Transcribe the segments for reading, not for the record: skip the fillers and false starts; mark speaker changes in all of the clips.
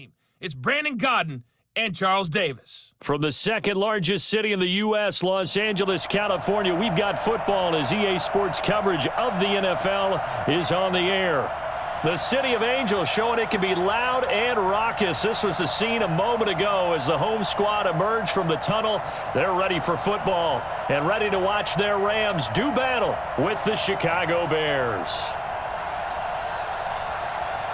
Speaker 1: team. It's Brandon Gaudin and Charles Davis.
Speaker 2: From the second largest city in the U.S., Los Angeles, California, we've got football as EA Sports coverage of the NFL is on the air. The City of Angels showing it can be loud and raucous. This was the scene a moment ago as the home squad emerged from the tunnel. They're ready for football and ready to watch their Rams do battle with the Chicago Bears.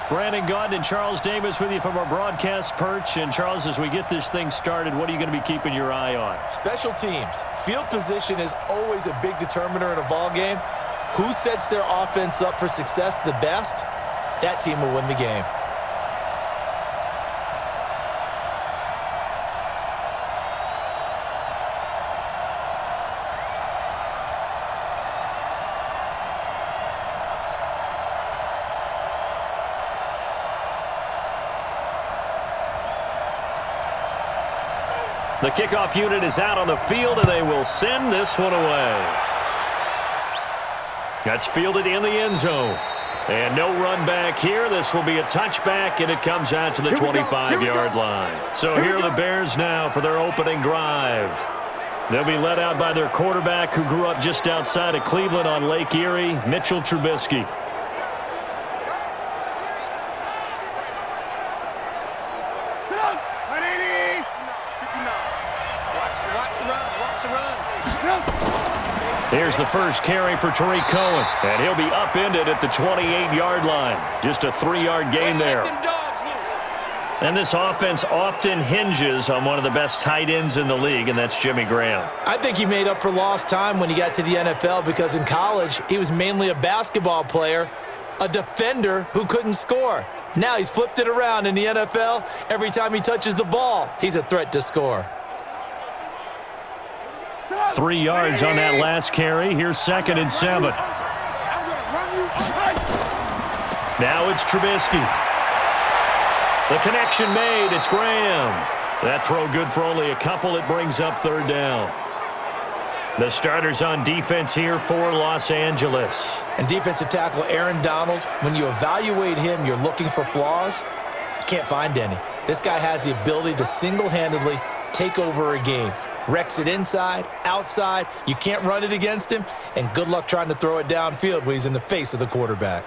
Speaker 2: Brandon Gaudin and Charles Davis with you from our broadcast perch. And, Charles, as we get this thing started, what are you going to be keeping your eye on?
Speaker 3: Special teams. Field position is always a big determiner in a ball game. Who sets their offense up for success the best? That team will win the game.
Speaker 2: The kickoff unit is out on the field, and they will send this one away. That's fielded in the end zone. And no run back here. This will be a touchback, and it comes out to the 25-yard line. So here are the Bears now for their opening drive. They'll be led out by their quarterback who grew up just outside of Cleveland on Lake Erie, Mitchell Trubisky. Here's the first carry for Tariq Cohen, and he'll be upended at the 28-yard line. Just a 3-yard gain there. And this offense often hinges on one of the best tight ends in the league, and that's Jimmy Graham.
Speaker 3: I think he made up for lost time when he got to the NFL because in college, he was mainly a basketball player, a defender who couldn't score. Now he's flipped it around in the NFL. Every time he touches the ball, he's a threat to score.
Speaker 2: 3 yards on that last carry. Here's 2nd and 7. Now it's Trubisky. The connection made. It's Graham. That throw good for only a couple. It brings up 3rd down. The starters on defense here for Los Angeles.
Speaker 3: And defensive tackle Aaron Donald, when you evaluate him, you're looking for flaws. You can't find any. This guy has the ability to single-handedly take over a game. Wrecks it inside, outside. You can't run it against him. And good luck trying to throw it downfield when he's in the face of the quarterback.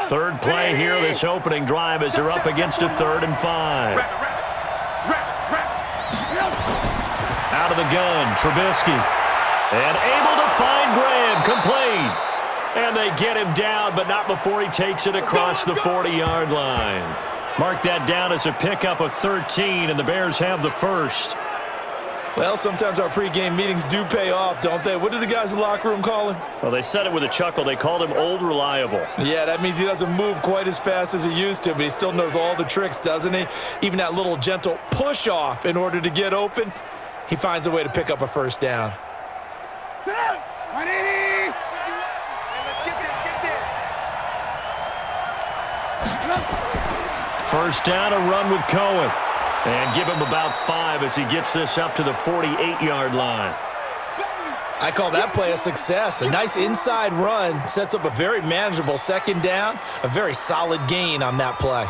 Speaker 2: Third play here, this opening drive as they're up against a 3rd and 5. Out of the gun, Trubisky. And able to find Graham, complete. And they get him down, but not before he takes it across the 40-yard line. Mark that down as a pickup of 13, and the Bears have the first.
Speaker 3: Well, sometimes our pregame meetings do pay off, don't they? What did the guys in the locker room call him?
Speaker 2: Well, they said it with a chuckle. They called him Old Reliable.
Speaker 3: Yeah, that means he doesn't move quite as fast as he used to, but he still knows all the tricks, doesn't he? Even that little gentle push-off in order to get open, he finds a way to pick up a first down.
Speaker 2: First down, a run with Cohen. And give him about 5 as he gets this up to the 48-yard line.
Speaker 3: I call that play a success. A nice inside run sets up a very manageable 2nd down, a very solid gain on that play.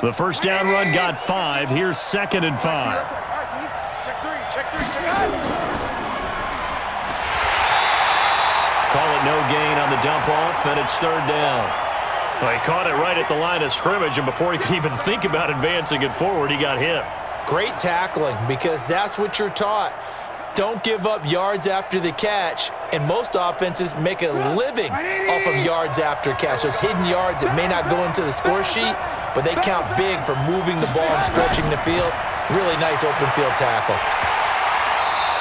Speaker 2: The first down run got 5. Here's 2nd and 5. Call it no gain on the dump off, and it's 3rd down. Well, he caught it right at the line of scrimmage, and before he could even think about advancing it forward, he got hit.
Speaker 3: Great tackling, because that's what you're taught. Don't give up yards after the catch, and most offenses make a living off of yards after catch. Those hidden yards that may not go into the score sheet, but they count big for moving the ball and stretching the field. Really nice open field tackle.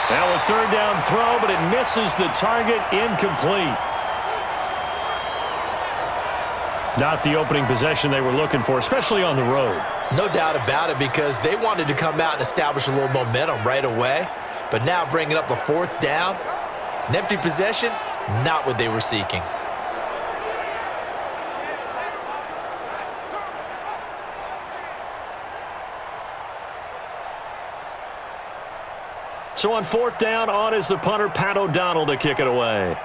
Speaker 2: Now a 3rd down throw, but it misses the target, incomplete. Not the opening possession they were looking for, especially on the road.
Speaker 3: No doubt about it, because they wanted to come out and establish a little momentum right away. But now bringing up a 4th down, an empty possession, not what they were seeking.
Speaker 2: So So on fourth down, on is the punter, Pat O'Donnell, to kick it away.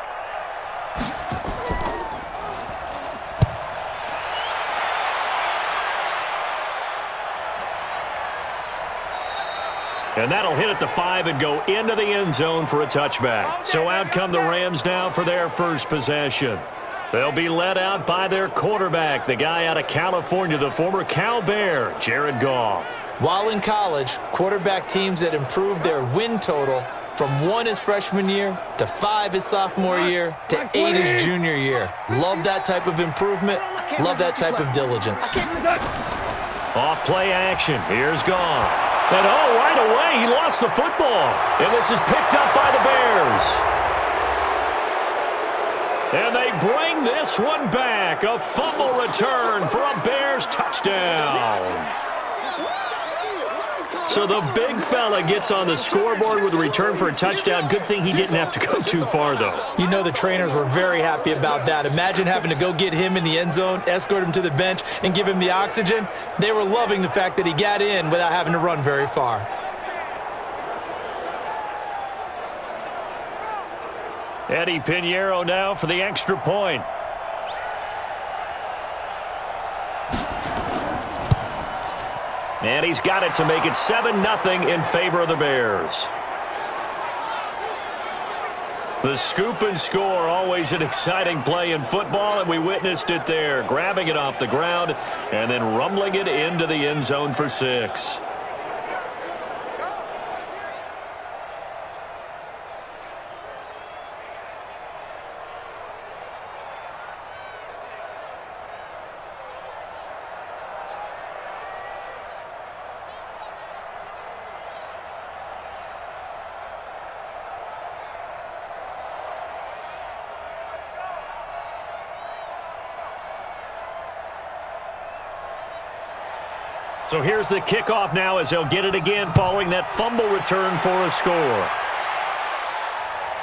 Speaker 2: And that'll hit at the 5 and go into the end zone for a touchback. So out come the Rams now for their first possession. They'll be led out by their quarterback, the guy out of California, the former Cal Bear, Jared Goff.
Speaker 3: While in college, quarterback teams that improved their win total from 1 his freshman year to 5 his sophomore year to 8 his junior year. Love that type of improvement. Love that type of diligence.
Speaker 2: Off play action. Here's Goff. And right away, he lost the football. And this is picked up by the Bears. And they bring this one back. A fumble return for a Bears touchdown. So the big fella gets on the scoreboard with a return for a touchdown. Good thing he didn't have to go too far, though.
Speaker 3: You know the trainers were very happy about that. Imagine having to go get him in the end zone, escort him to the bench, and give him the oxygen. They were loving the fact that he got in without having to run very far.
Speaker 2: Eddie Pinheiro now for the extra point. And he's got it to make it 7-0 in favor of the Bears. The scoop and score, always an exciting play in football, and we witnessed it there, grabbing it off the ground and then rumbling it into the end zone for 6. So here's the kickoff now as they'll get it again following that fumble return for a score.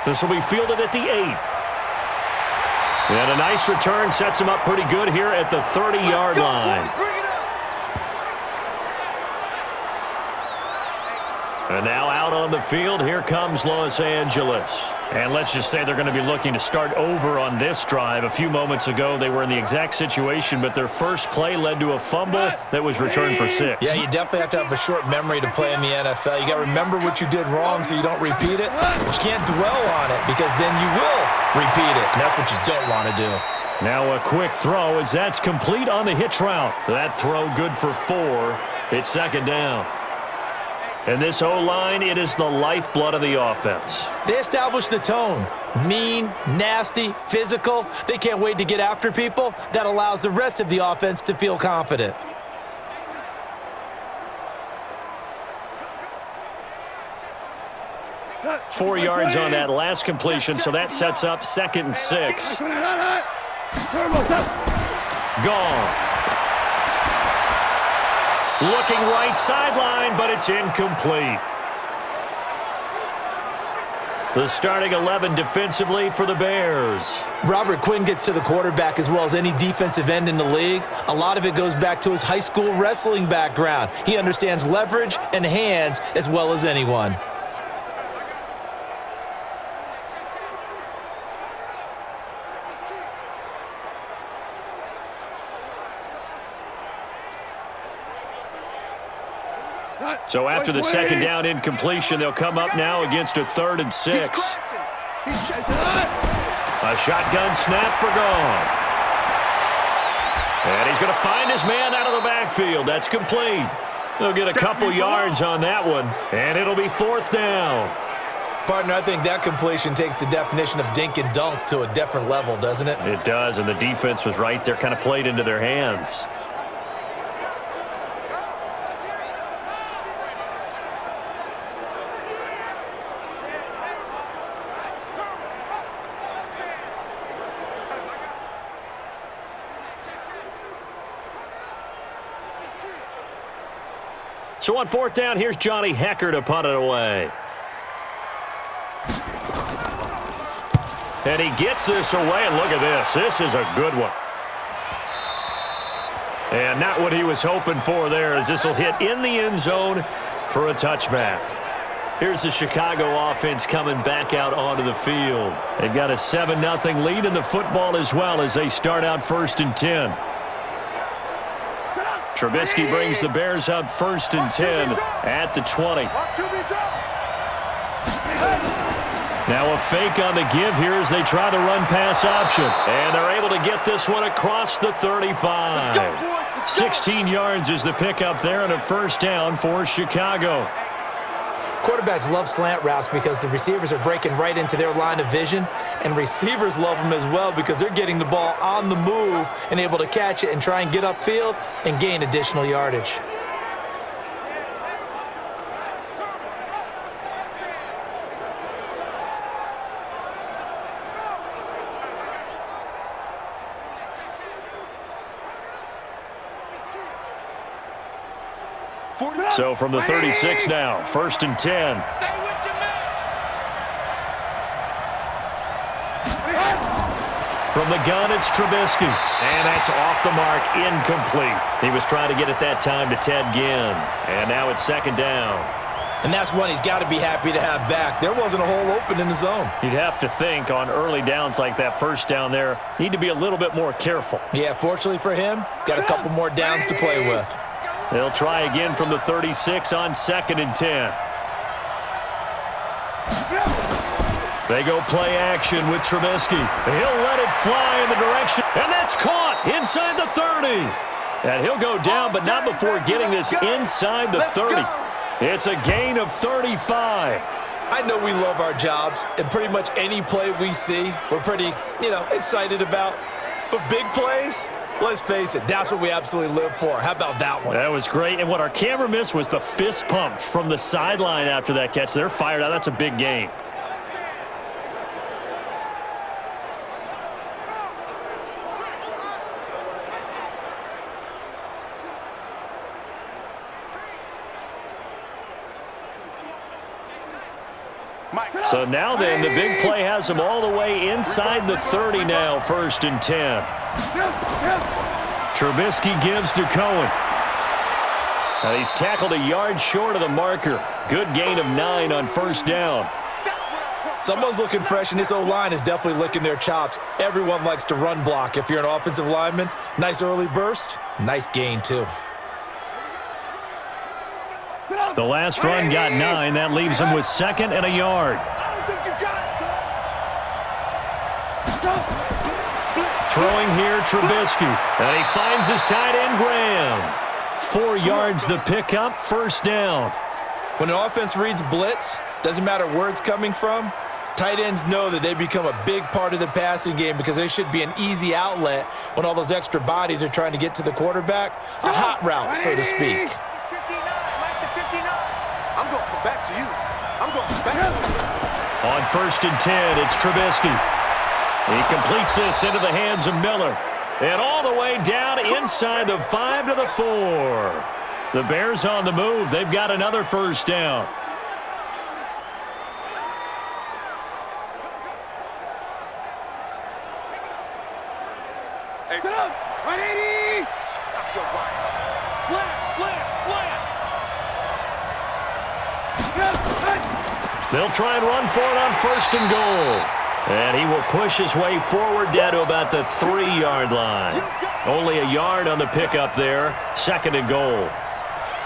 Speaker 2: This will be fielded at the 8. And a nice return sets him up pretty good here at the 30-yard line. And now out on the field, here comes Los Angeles. And let's just say they're going to be looking to start over on this drive. A few moments ago, they were in the exact situation, but their first play led to a fumble that was returned for 6.
Speaker 3: Yeah, you definitely have to have a short memory to play in the NFL. You got to remember what you did wrong so you don't repeat it, but you can't dwell on it because then you will repeat it, and that's what you don't want to do.
Speaker 2: Now a quick throw as that's complete on the hitch route. That throw good for 4. It's second down. And this O-line, it is the lifeblood of the offense.
Speaker 3: They established the tone. Mean, nasty, physical. They can't wait to get after people. That allows the rest of the offense to feel confident.
Speaker 2: Four yards on that last completion, so that sets up 2nd and 6. Goff. Looking right sideline, but it's incomplete. The starting 11 defensively for the Bears.
Speaker 3: Robert Quinn gets to the quarterback as well as any defensive end in the league. A lot of it goes back to his high school wrestling background. He understands leverage and hands as well as anyone.
Speaker 2: So after the second down incompletion, they'll come up now against a 3rd and 6. A shotgun snap for Goff. And he's going to find his man out of the backfield. That's complete. They'll get a couple yards on that one, and it'll be 4th down.
Speaker 3: Partner, I think that completion takes the definition of dink and dunk to a different level, doesn't it?
Speaker 2: It does, and the defense was right there, kind of played into their hands. So on 4th down, here's Johnny Hecker to punt it away. And he gets this away, and look at this. This is a good one. And not what he was hoping for there, as this will hit in the end zone for a touchback. Here's the Chicago offense coming back out onto the field. They've got a 7-0 lead in the football as well as they start out 1st and 10. Trubisky brings the Bears up 1st and 10 at the 20. Now a fake on the give here as they try the run-pass option. And they're able to get this one across the 35. 16 yards is the pickup there and a 1st down for Chicago.
Speaker 3: Quarterbacks love slant routes because the receivers are breaking right into their line of vision, and receivers love them as well because they're getting the ball on the move and able to catch it and try and get upfield and gain additional yardage.
Speaker 2: So from the 36 now, 1st and 10. From the gun, it's Trubisky. And that's off the mark, incomplete. He was trying to get it that time to Ted Ginn. And now it's 2nd down.
Speaker 3: And that's one he's got to be happy to have back. There wasn't a hole open in the zone.
Speaker 2: You'd have to think on early downs like that 1st down there, need to be a little bit more careful.
Speaker 3: Yeah, fortunately for him, got a couple more downs to play with.
Speaker 2: They'll try again from the 36 on 2nd and 10. They go play action with Trubisky. He'll let it fly in the direction, and that's caught inside the 30. And he'll go down, but not before getting this inside the 30. It's a gain of 35.
Speaker 3: I know we love our jobs, and pretty much any play we see, we're pretty, excited about. But big plays, let's face it, that's what we absolutely live for. How about that one?
Speaker 2: That was great. And what our camera missed was the fist pump from the sideline after that catch. They're fired out. That's a big gain. So now then, the big play has them all the way inside the 30 now, 1st and 10. Trubisky gives to Cohen. Now he's tackled a yard short of the marker. Good gain of 9 on 1st down.
Speaker 3: Someone's looking fresh, and this O-line is definitely licking their chops. Everyone likes to run block. If you're an offensive lineman, nice early burst, nice gain too.
Speaker 2: The last run got 9. That leaves him with 2nd and a yard. Throwing here, Trubisky. And he finds his tight end, Graham. 4 yards the pickup, 1st down.
Speaker 3: When an offense reads blitz, doesn't matter where it's coming from, tight ends know that they become a big part of the passing game because they should be an easy outlet when all those extra bodies are trying to get to the quarterback. A hot route, so to speak.
Speaker 4: I'm going to come back to you. I'm going to come back to you.
Speaker 2: On 1st and 10, it's Trubisky. He completes this into the hands of Miller. And all the way down inside the 5 to the 4. The Bears on the move. They've got another 1st down.
Speaker 4: Hey, get up. 180. Stop your body. Slant, slant, slant.
Speaker 2: They'll try and run for it on 1st and goal. And he will push his way forward down to about the 3-yard line. Only a yard on the pickup there. 2nd and goal.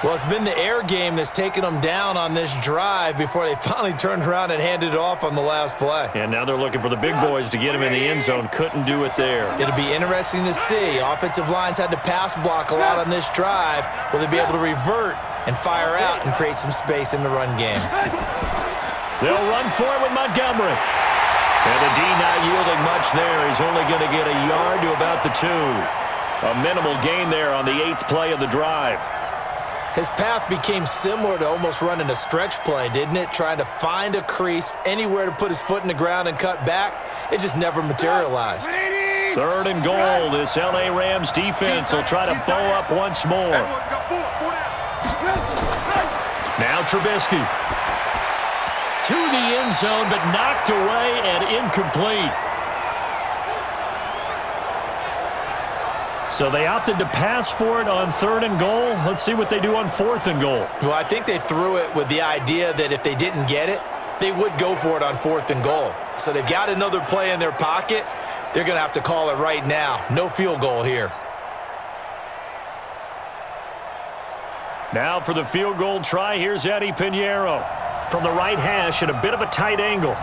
Speaker 3: Well, it's been the air game that's taken them down on this drive before they finally turned around and handed it off on the last play.
Speaker 2: And now they're looking for the big boys to get him in the end zone. Couldn't do it there.
Speaker 3: It'll be interesting to see. Offensive lines had to pass block a lot on this drive. Will they be able to revert and fire out and create some space in the run game?
Speaker 2: They'll run for it with Montgomery. And the D not yielding much there. He's only going to get a yard to about the 2. A minimal gain there on the 8th play of the drive.
Speaker 3: His path became similar to almost running a stretch play, didn't it? Trying to find a crease, anywhere to put his foot in the ground and cut back. It just never materialized.
Speaker 2: 3rd and goal. This L.A. Rams defense will try to bow up once more. Now Trubisky. To the end zone, but knocked away and incomplete. So they opted to pass for it on 3rd and goal. Let's see what they do on 4th and goal.
Speaker 3: Well, I think they threw it with the idea that if they didn't get it, they would go for it on 4th and goal. So they've got another play in their pocket. They're going to have to call it right now. No field goal here.
Speaker 2: Now for the field goal try, here's Eddie Pinheiro from the right hash at a bit of a tight angle.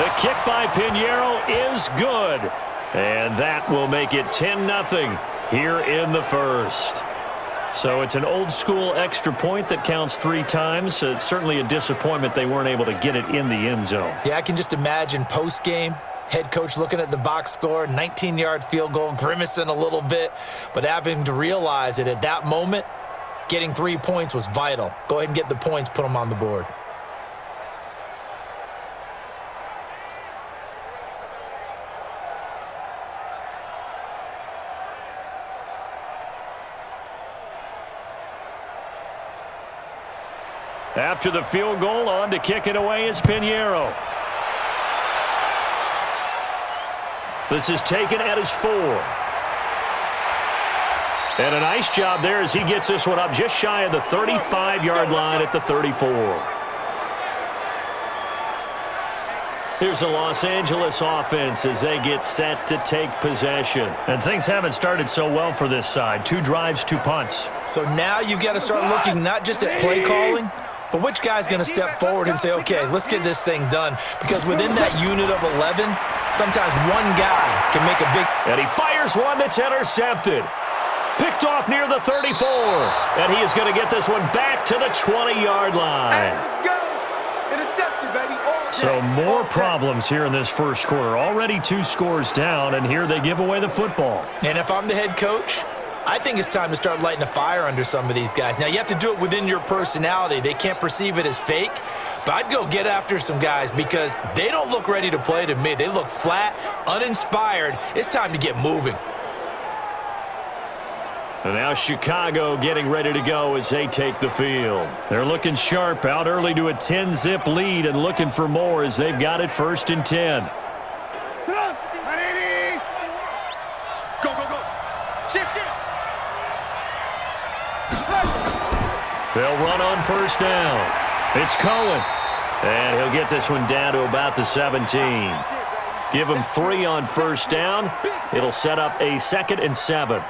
Speaker 2: The kick by Pinheiro is good. And that will make it 10-0 here in the first. So it's an old-school extra point that counts 3 times. It's certainly a disappointment they weren't able to get it in the end zone.
Speaker 3: Yeah, I can just imagine post-game, head coach looking at the box score, 19-yard field goal, grimacing a little bit, but having to realize that at that moment, getting 3 points was vital. Go ahead and get the points, put them on the board.
Speaker 2: After the field goal, on to kick it away is Pinheiro. This is taken at his 4. And a nice job there as he gets this one up just shy of the 35-yard line at the 34. Here's the Los Angeles offense as they get set to take possession. And things haven't started so well for this side. 2 drives, 2 punts.
Speaker 3: So now you've got to start looking not just at play calling, but which guy's going to step forward and say, okay, let's get this thing done. Because within that unit of 11, sometimes one guy can make a big...
Speaker 2: And he fires one that's intercepted. Picked off near the 34. And he is going to get this one back to the 20-yard line.
Speaker 4: Let's go. Interception, baby.
Speaker 2: So more problems here in this first quarter. Already 2 scores down, and here they give away the football.
Speaker 3: And if I'm the head coach, I think it's time to start lighting a fire under some of these guys. Now, you have to do it within your personality. They can't perceive it as fake, but I'd go get after some guys because they don't look ready to play to me. They look flat, uninspired. It's time to get moving.
Speaker 2: And now Chicago getting ready to go as they take the field. They're looking sharp, out early to a 10-zip lead and looking for more as they've got it 1st and 10.
Speaker 4: Go, go, go. Shift, shift.
Speaker 2: They'll run on 1st down. It's Cohen. And he'll get this one down to about the 17. Give him 3 on 1st down. It'll set up a 2nd and 7.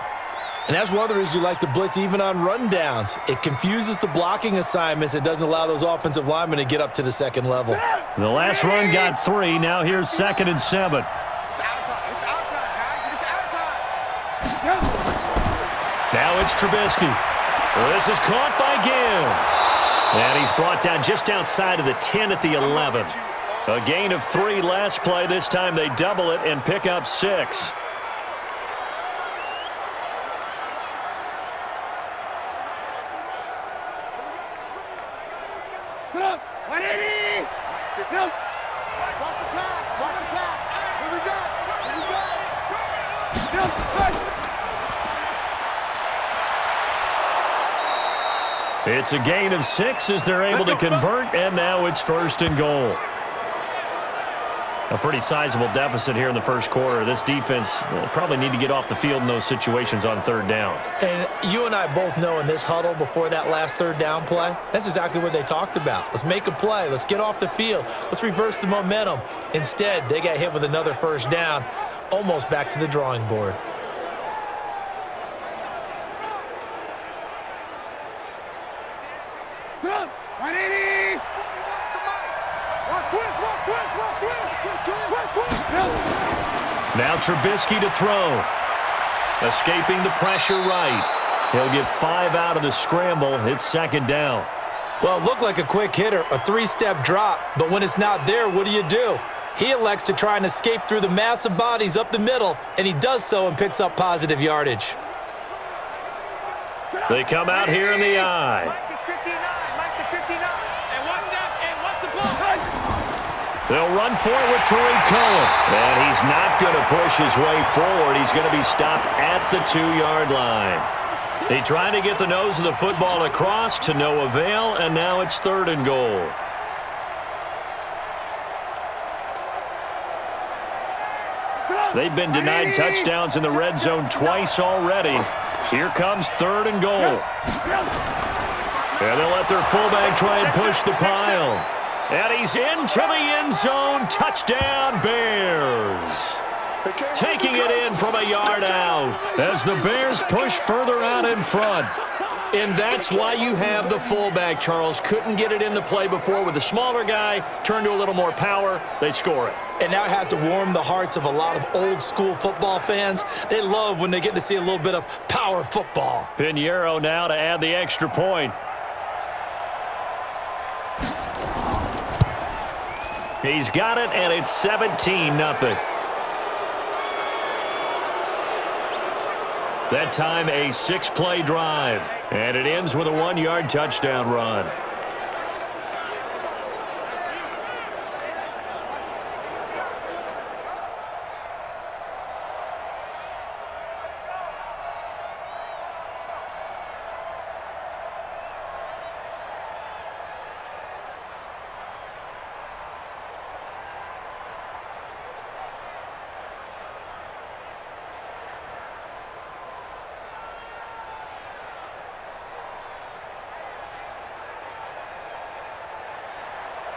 Speaker 3: And that's one of the reasons you like to blitz even on rundowns. It confuses the blocking assignments. It doesn't allow those offensive linemen to get up to the 2nd level.
Speaker 2: The last run got 3. Now here's 2nd and 7.
Speaker 4: It's our time. It's our time, guys. It's our time.
Speaker 2: Now it's Trubisky. This is caught by Gill. And he's brought down just outside of the 10 at the 11. A gain of 3 last play. This time they double it and pick up 6.
Speaker 4: Watch the pass. Watch the pass. Here we go. Here we go.
Speaker 2: It's a gain of 6 as they're able to convert, and now it's 1st and goal. A pretty sizable deficit here in the first quarter. This defense probably need to get off the field in those situations on 3rd down.
Speaker 3: And you and I both know in this huddle before that last 3rd down play, that's exactly what they talked about. Let's make a play. Let's get off the field. Let's reverse the momentum. Instead, they got hit with another 1st down, almost back to the drawing board.
Speaker 2: Now Trubisky to throw. Escaping the pressure right. He'll get 5 out of the scramble. It's 2nd down.
Speaker 3: Well, it looked like a quick hitter, a 3-step drop, but when it's not there, what do? He elects to try and escape through the massive bodies up the middle, and he does so and picks up positive yardage.
Speaker 2: They come out here in the eye.
Speaker 4: Mike is 59. Mike is 59. And what's that? And what's the ball?
Speaker 2: They'll run forward to Cohen. And he's not going to push his way forward. He's going to be stopped at the 2-yard line. They try to get the nose of the football across to no avail, and now it's 3rd and goal. They've been denied touchdowns in the red zone twice already. Here comes 3rd and goal. And they'll let their fullback try and push the pile. And he's into the end zone. Touchdown, Bears. Taking it in from a yard out as the Bears push further out in front. And that's why you have the fullback, Charles. Couldn't get it in the play before with the smaller guy. Turned to a little more power. They score it.
Speaker 3: And now it has to warm the hearts of a lot of old-school football fans. They love when they get to see a little bit of power football.
Speaker 2: Pinheiro now to add the extra point. He's got it, and it's 17-0. That time a 6-play drive, and it ends with a 1-yard touchdown run.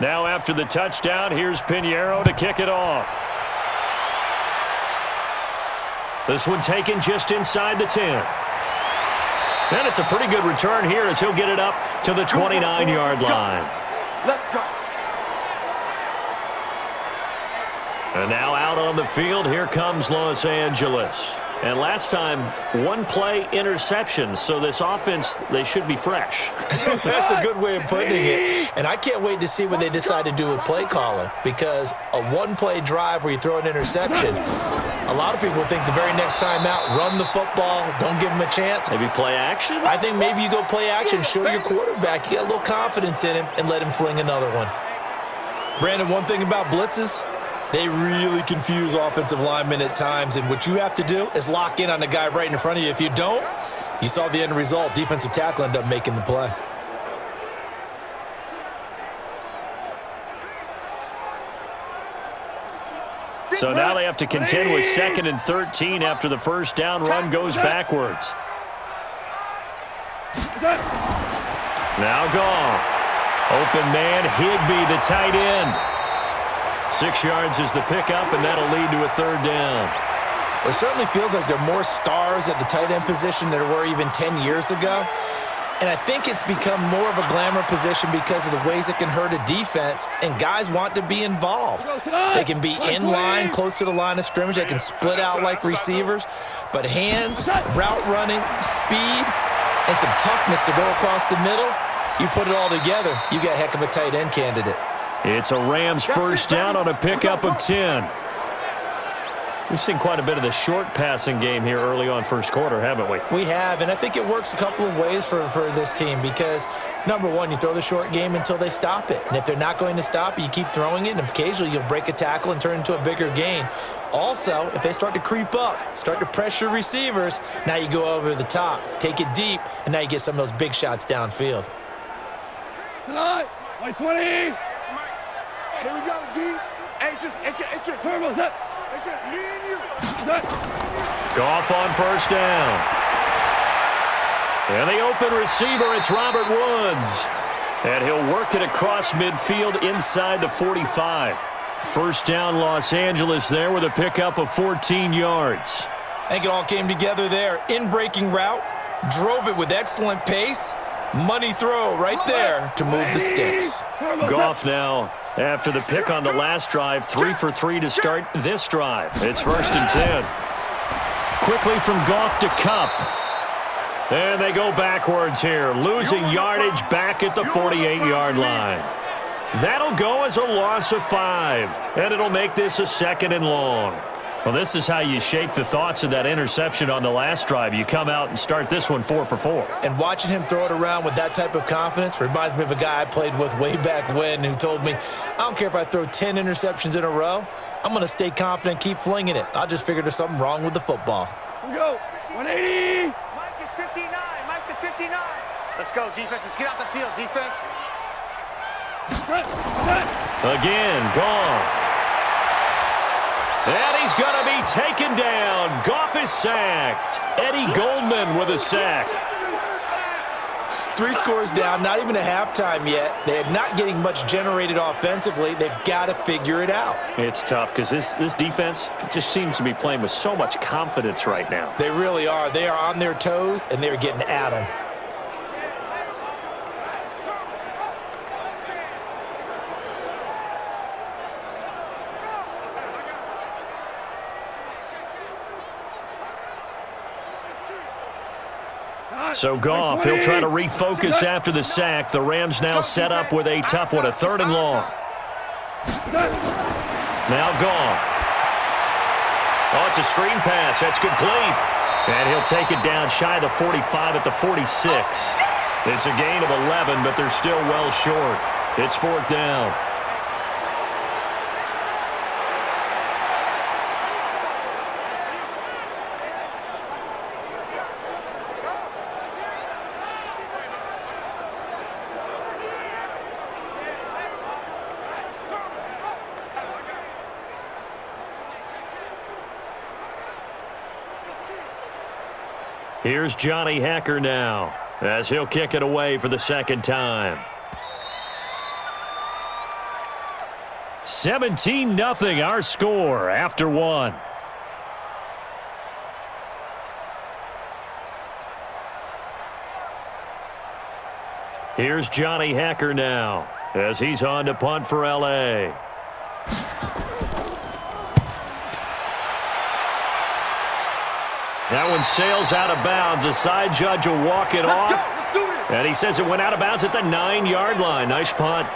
Speaker 2: Now after the touchdown, here's Pinheiro to kick it off. This one taken just inside the 10. And it's a pretty good return here as he'll get it up to the 29-yard line.
Speaker 4: Let's go.
Speaker 2: And now out on the field, here comes Los Angeles. And last time, 1-play interception, so this offense, they should be fresh.
Speaker 3: That's a good way of putting it. And I can't wait to see what they decide to do with play calling, because a 1-play drive where you throw an interception, a lot of people think the very next time out, run the football, don't give them a chance.
Speaker 2: Maybe play action?
Speaker 3: I think maybe you go play action, show your quarterback you got a little confidence in him, and let him fling another one. Brandon, one thing about blitzes, they really confuse offensive linemen at times, and what you have to do is lock in on the guy right in front of you. If you don't, you saw the end result. Defensive tackle ended up making the play.
Speaker 2: So now they have to contend with 2nd and 13 after the first down run goes backwards. Now Goff. Open man, Higbee, the tight end. 6 yards is the pickup, and that'll lead to a 3rd down.
Speaker 3: It certainly feels like there are more stars at the tight end position than there were even 10 years ago. And I think it's become more of a glamour position because of the ways it can hurt a defense, and guys want to be involved. They can be in line, close to the line of scrimmage. They can split out like receivers. But hands, route running, speed, and some toughness to go across the middle, you put it all together, you got a heck of a tight end candidate.
Speaker 2: It's a Rams first down on a pickup of 10. We've seen quite a bit of the short passing game here early on first quarter, haven't we?
Speaker 3: We have, and I think it works a couple of ways for this team because, number one, you throw the short game until they stop it. And if they're not going to stop it, you keep throwing it, and occasionally you'll break a tackle and turn it into a bigger gain. Also, if they start to creep up, start to pressure receivers, now you go over the top, take it deep, and now you get some of those big shots downfield.
Speaker 4: Tonight, 20. Here we go, D. Hey, it's just me and you.
Speaker 2: Goff on first down. And the open receiver, it's Robert Woods. And he'll work it across midfield inside the 45. First down, Los Angeles there with a pickup of 14 yards.
Speaker 3: I think it all came together there. In-breaking route, drove it with excellent pace. Money throw right there to move the sticks.
Speaker 2: Goff now, after the pick on the last drive, 3 for 3 to start this drive. It's 1st and 10. Quickly from Goff to Kupp. And they go backwards here, losing yardage back at the 48-yard line. That'll go as a loss of 5, and it'll make this a 2nd and long. Well, this is how you shake the thoughts of that interception on the last drive. You come out and start this one 4 for 4.
Speaker 3: And watching him throw it around with that type of confidence reminds me of a guy I played with way back when who told me, I don't care if I throw 10 interceptions in a row, I'm going to stay confident and keep flinging it. I just figured there's something wrong with the football.
Speaker 4: Here we go. 180.
Speaker 5: Mike is 59. Mike is 59. Let's go, defense. Let's get out the field, defense.
Speaker 2: Again, Goff. And he's going to be taken down. Goff is sacked. Eddie Goldman with a sack.
Speaker 3: 3 scores down, not even a halftime yet. They're not getting much generated offensively. They've got to figure it out.
Speaker 2: It's tough because this defense just seems to be playing with so much confidence right now.
Speaker 3: They really are. They are on their toes, and they're getting at them.
Speaker 2: So Goff, he'll try to refocus after the sack. The Rams now set up with a tough one, a 3rd and long. Now Goff. Oh, it's a screen pass. That's complete. And he'll take it down shy of the 45 at the 46. It's a gain of 11, but they're still well short. It's 4th down. Here's Johnny Hacker now, as he'll kick it away for the 2nd time. 17-0 our score after 1. Here's Johnny Hacker now, as he's on to punt for L.A. That one sails out of bounds. The side judge will walk it off. And he says it went out of bounds at the 9-yard line. Nice punt.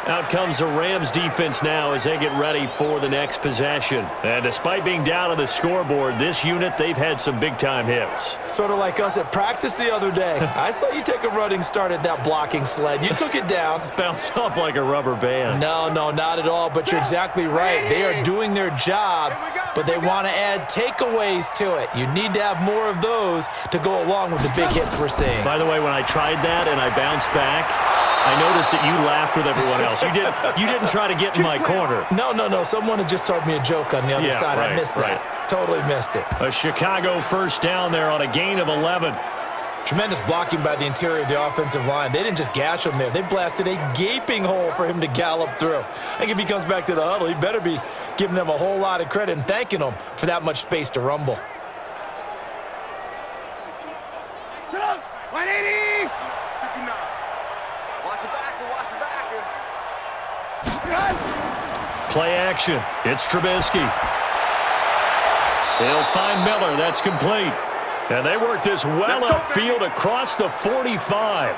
Speaker 2: Out comes the Rams defense now as they get ready for the next possession. And despite being down on the scoreboard, this unit, they've had some big-time hits.
Speaker 3: Sort of like us at practice the other day. I saw you take a running start at that blocking sled. You took it down.
Speaker 2: Bounced off like a rubber band.
Speaker 3: No, not at all, but you're exactly right. They are doing their job, but they want to add takeaways to it. You need to have more of those to go along with the big hits we're seeing.
Speaker 2: By the way, when I tried that and I bounced back, I noticed that you laughed with everyone else. You didn't try to get in my corner.
Speaker 3: No. Someone had just told me a joke on the other side.
Speaker 2: Right,
Speaker 3: I missed that.
Speaker 2: Right.
Speaker 3: Totally missed it.
Speaker 2: A Chicago 1st down there on a gain of 11.
Speaker 3: Tremendous blocking by the interior of the offensive line. They didn't just gash him there. They blasted a gaping hole for him to gallop through. I think if he comes back to the huddle, he better be giving them a whole lot of credit and thanking them for that much space to rumble.
Speaker 4: 180! 59.
Speaker 5: Watch the back, watch the back.
Speaker 2: Play action. It's Trubisky. He'll find Miller. That's complete. And they work this well upfield across the 45.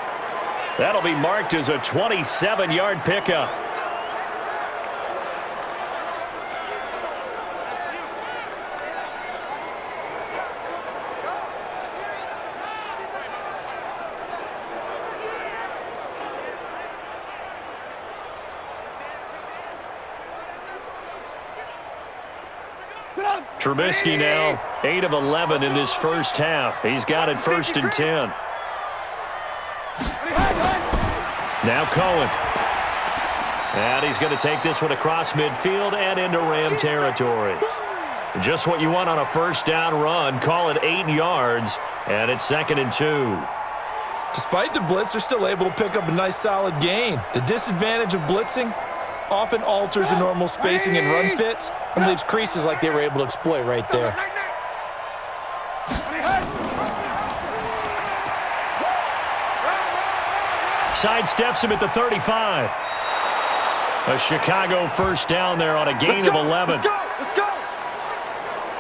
Speaker 2: That'll be marked as a 27-yard pickup. Trubisky now 8 of 11 in this 1st half. He's got it 1st and 10. Now Cohen. And he's going to take this one across midfield and into Ram territory. Just what you want on a 1st down run. Call it 8 yards, and it's 2nd and 2.
Speaker 3: Despite the blitz, they're still able to pick up a nice solid gain. The disadvantage of blitzing often alters the normal spacing and run fits and leaves creases like they were able to exploit right there.
Speaker 2: Sidesteps him at the 35. A Chicago 1st down there on a gain of 11.
Speaker 5: Let's go!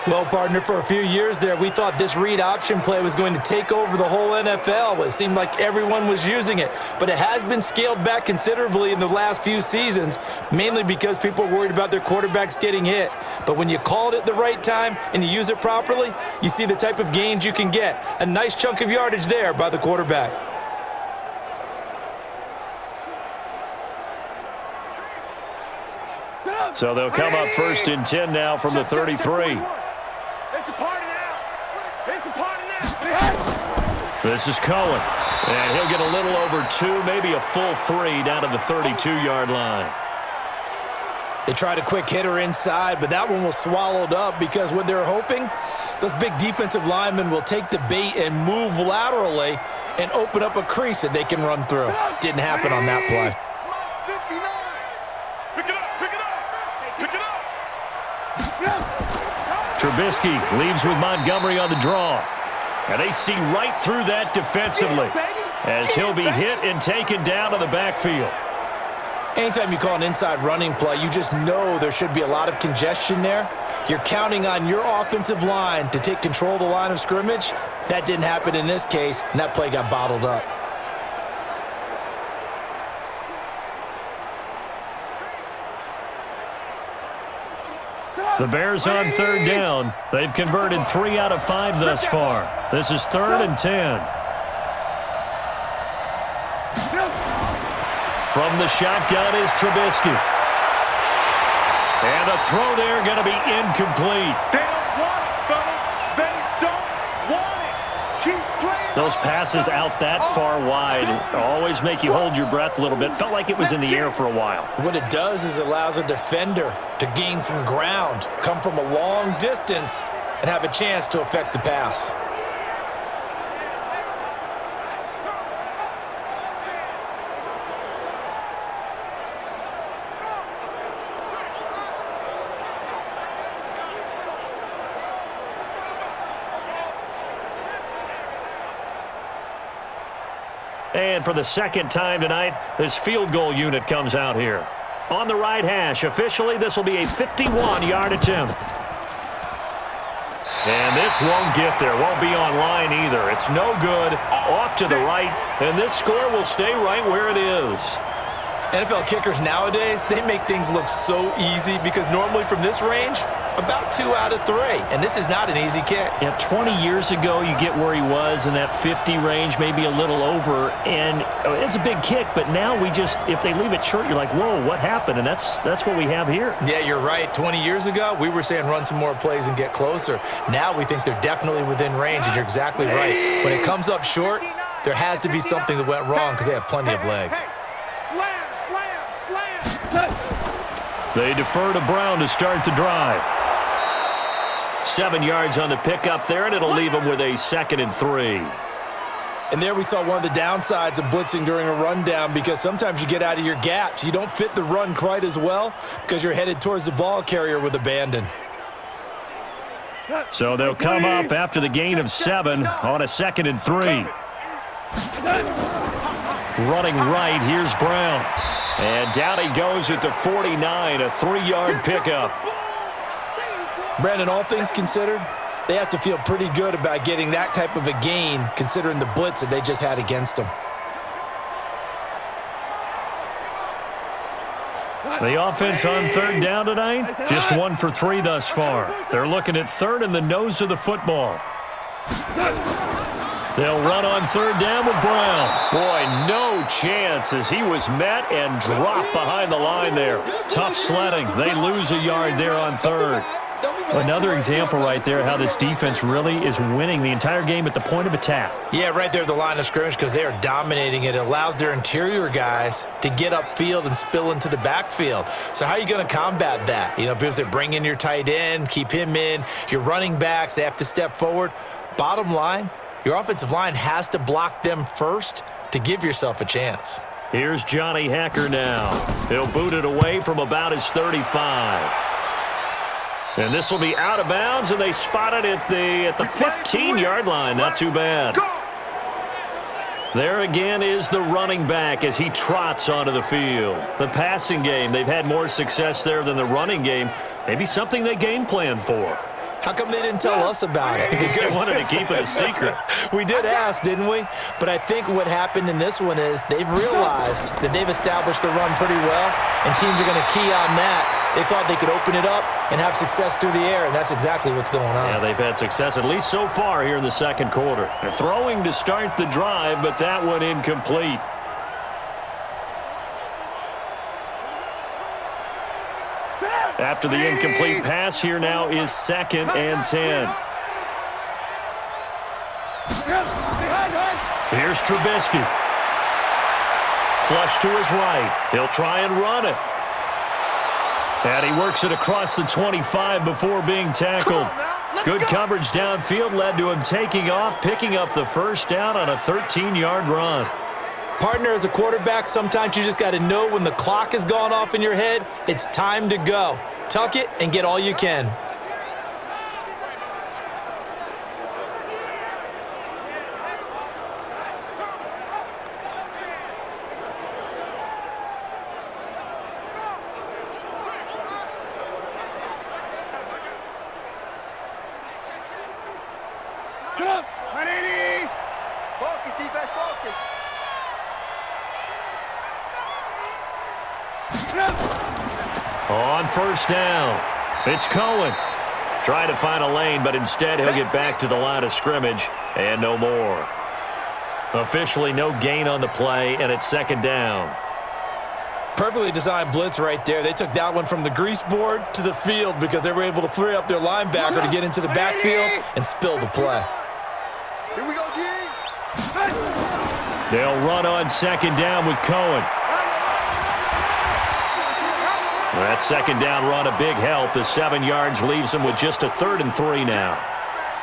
Speaker 3: Well, partner, for a few years there, we thought this read option play was going to take over the whole NFL. It seemed like everyone was using it, but it has been scaled back considerably in the last few seasons, mainly because people are worried about their quarterbacks getting hit. But when you call it at the right time and you use it properly, you see the type of gains you can get. A nice chunk of yardage there by the quarterback.
Speaker 2: So they'll come up 1st and 10 now from the 33.
Speaker 5: It's a party now. It's a party now.
Speaker 2: This is Cohen. And he'll get a little over 2, maybe a full 3 down to the 32-yard line.
Speaker 3: They tried a quick hitter inside, but that one was swallowed up because what they're hoping, those big defensive linemen will take the bait and move laterally and open up a crease that they can run through. Didn't happen on that play.
Speaker 2: Trubisky leaves with Montgomery on the draw. And they see right through that defensively as he'll be hit and taken down to the backfield.
Speaker 3: Anytime you call an inside running play, you just know there should be a lot of congestion there. You're counting on your offensive line to take control of the line of scrimmage. That didn't happen in this case, and that play got bottled up.
Speaker 2: The Bears on third down. They've converted 3 out of 5 thus far. This is 3rd and 10. From the shotgun is Trubisky. And the throw there going to be incomplete.
Speaker 4: They don't want it, fellas. They don't want it. Keep playing.
Speaker 2: Those passes out that far wide always make you hold your breath a little bit. Felt like it was in the air for a while.
Speaker 3: What it does is it allows a defender to gain some ground, come from a long distance, and have a chance to affect the pass.
Speaker 2: And for the second time tonight, this field goal unit comes out here. On the right hash, officially, this will be a 51-yard attempt. And this won't get there, won't be on line either. It's no good, off to the right, and this score will stay right where it is.
Speaker 3: NFL kickers nowadays, they make things look so easy because normally from this range, about 2 out of 3, and this is not an easy kick.
Speaker 2: Yeah, 20 years ago, you get where he was in that 50 range, maybe a little over, and it's a big kick, but now we just, if they leave it short, you're like, whoa, what happened? And that's what we have here.
Speaker 3: Yeah, you're right. 20 years ago, we were saying run some more plays and get closer. Now we think they're definitely within range, and you're exactly right. When it comes up short, there has to be something that went wrong because they have plenty of leg.
Speaker 4: Slam, slam, slam.
Speaker 2: They defer to Brown to start the drive. 7 yards on the pickup there, and it'll leave them with a 2nd and 3.
Speaker 3: And there we saw one of the downsides of blitzing during a rundown because sometimes you get out of your gaps. You don't fit the run quite as well because you're headed towards the ball carrier with abandon.
Speaker 2: So they'll come up after the gain of 7 on a 2nd and 3. Running right, here's Brown. And down he goes at the 49, a 3-yard pickup.
Speaker 3: Brandon, all things considered, they have to feel pretty good about getting that type of a gain considering the blitz that they just had against them.
Speaker 2: The offense on third down tonight, just 1 for 3 thus far. They're looking at 3rd in the nose of the football. They'll run on third down with Brown. Boy, no chance as he was met and dropped behind the line there. Tough sledding. They lose a yard there on 3rd. Another example right there how this defense really is winning the entire game at the point of attack.
Speaker 3: Yeah, right there at the line of scrimmage because they are dominating it. It allows their interior guys to get upfield and spill into the backfield. So how are you going to combat that? You know, because they bring in your tight end, keep him in. Your running backs, they have to step forward. Bottom line, your offensive line has to block them first to give yourself a chance.
Speaker 2: Here's Johnny Hecker now. He'll boot it away from about his 35. And this will be out of bounds, and they spot it at the 15-yard line. Not too bad. There again is the running back as he trots onto the field. The passing game, they've had more success there than the running game. Maybe something they game plan for.
Speaker 3: How come they didn't tell us about it?
Speaker 2: Because they wanted to keep it a secret.
Speaker 3: We did ask, didn't we? But I think what happened in this one is they've realized that they've established the run pretty well, and teams are going to key on that. They thought they could open it up and have success through the air, and that's exactly what's going on.
Speaker 2: Yeah, they've had success, at least so far here in the second quarter. They're throwing to start the drive, but that one incomplete. After the incomplete pass, here now is 2nd and 10. Here's Trubisky. Flush to his right. He'll try and run it. And he works it across the 25 before being tackled. Good coverage downfield led to him taking off, picking up the first down on a 13-yard run.
Speaker 3: Partner, as a quarterback, sometimes you just got to know when the clock has gone off in your head, it's time to go. Tuck it and get all you can.
Speaker 4: Focus, defense, focus.
Speaker 2: On first down, it's Cohen. Trying to find a lane, but instead he'll get back to the line of scrimmage and no more. Officially no gain on the play, and it's second down.
Speaker 3: Perfectly designed blitz right there. They took that one from the grease board to the field because they were able to free up their linebacker to get into the backfield and spill the play.
Speaker 4: Here we go, D.
Speaker 2: They'll run on second down with Cohen. That second down run a big help. The 7 yards leaves them with just a 3rd and 3 now.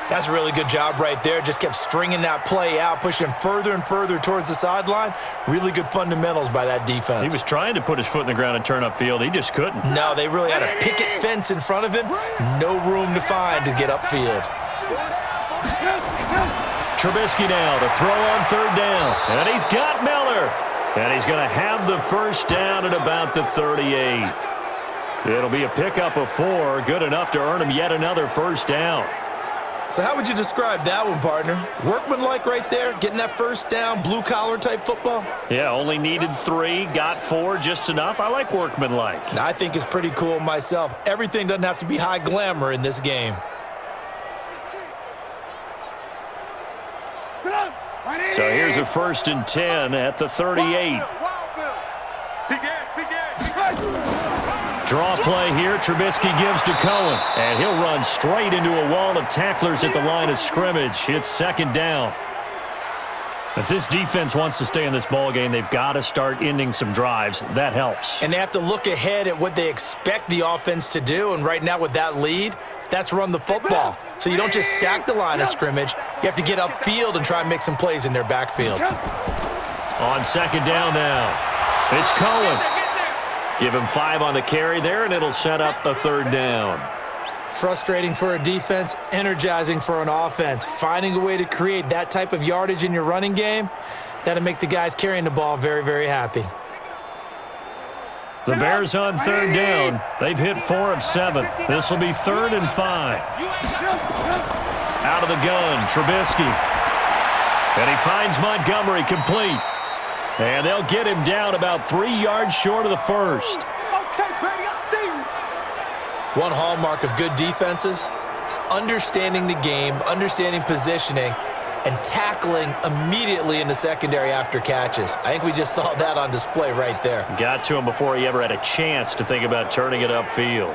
Speaker 3: That's a really good job right there. Just kept stringing that play out, pushing further and further towards the sideline. Really good fundamentals by that defense.
Speaker 2: He was trying to put his foot in the ground and turn upfield. He just couldn't.
Speaker 3: No, they really had a picket fence in front of him. No room to find to get upfield.
Speaker 2: Trubisky now to throw on 3rd down. And he's got Miller. And he's going to have the first down at about the 38. It'll be a pickup of 4. Good enough to earn him yet another first down.
Speaker 3: So how would you describe that one, partner? Workmanlike right there, getting that first down, blue-collar type football?
Speaker 2: Yeah, only needed 3, got 4, just enough. I like workmanlike.
Speaker 3: I think it's pretty cool myself. Everything doesn't have to be high glamour in this game.
Speaker 2: So here's a 1st and 10 at the 38. Draw play here. Trubisky gives to Cohen. And he'll run straight into a wall of tacklers at the line of scrimmage. It's second down. If this defense wants to stay in this ballgame, they've got to start ending some drives. That helps.
Speaker 3: And they have to look ahead at what they expect the offense to do. And right now with that lead, that's run the football. So you don't just stack the line of scrimmage. You have to get upfield and try and make some plays in their backfield.
Speaker 2: On second down now, it's Cohen. Give him 5 on the carry there, and it'll set up a 3rd down.
Speaker 3: Frustrating for a defense, energizing for an offense. Finding a way to create that type of yardage in your running game, that'll make the guys carrying the ball very, very happy.
Speaker 2: The Bears on 3rd down. They've hit 4 of 7. This will be 3rd and 5. Out of the gun, Trubisky. And he finds Montgomery complete. And they'll get him down about 3 yards short of the first.
Speaker 3: One hallmark of good defenses is understanding the game, understanding positioning, and tackling immediately in the secondary after catches. I think we just saw that on display right there.
Speaker 2: Got to him before he ever had a chance to think about turning it upfield.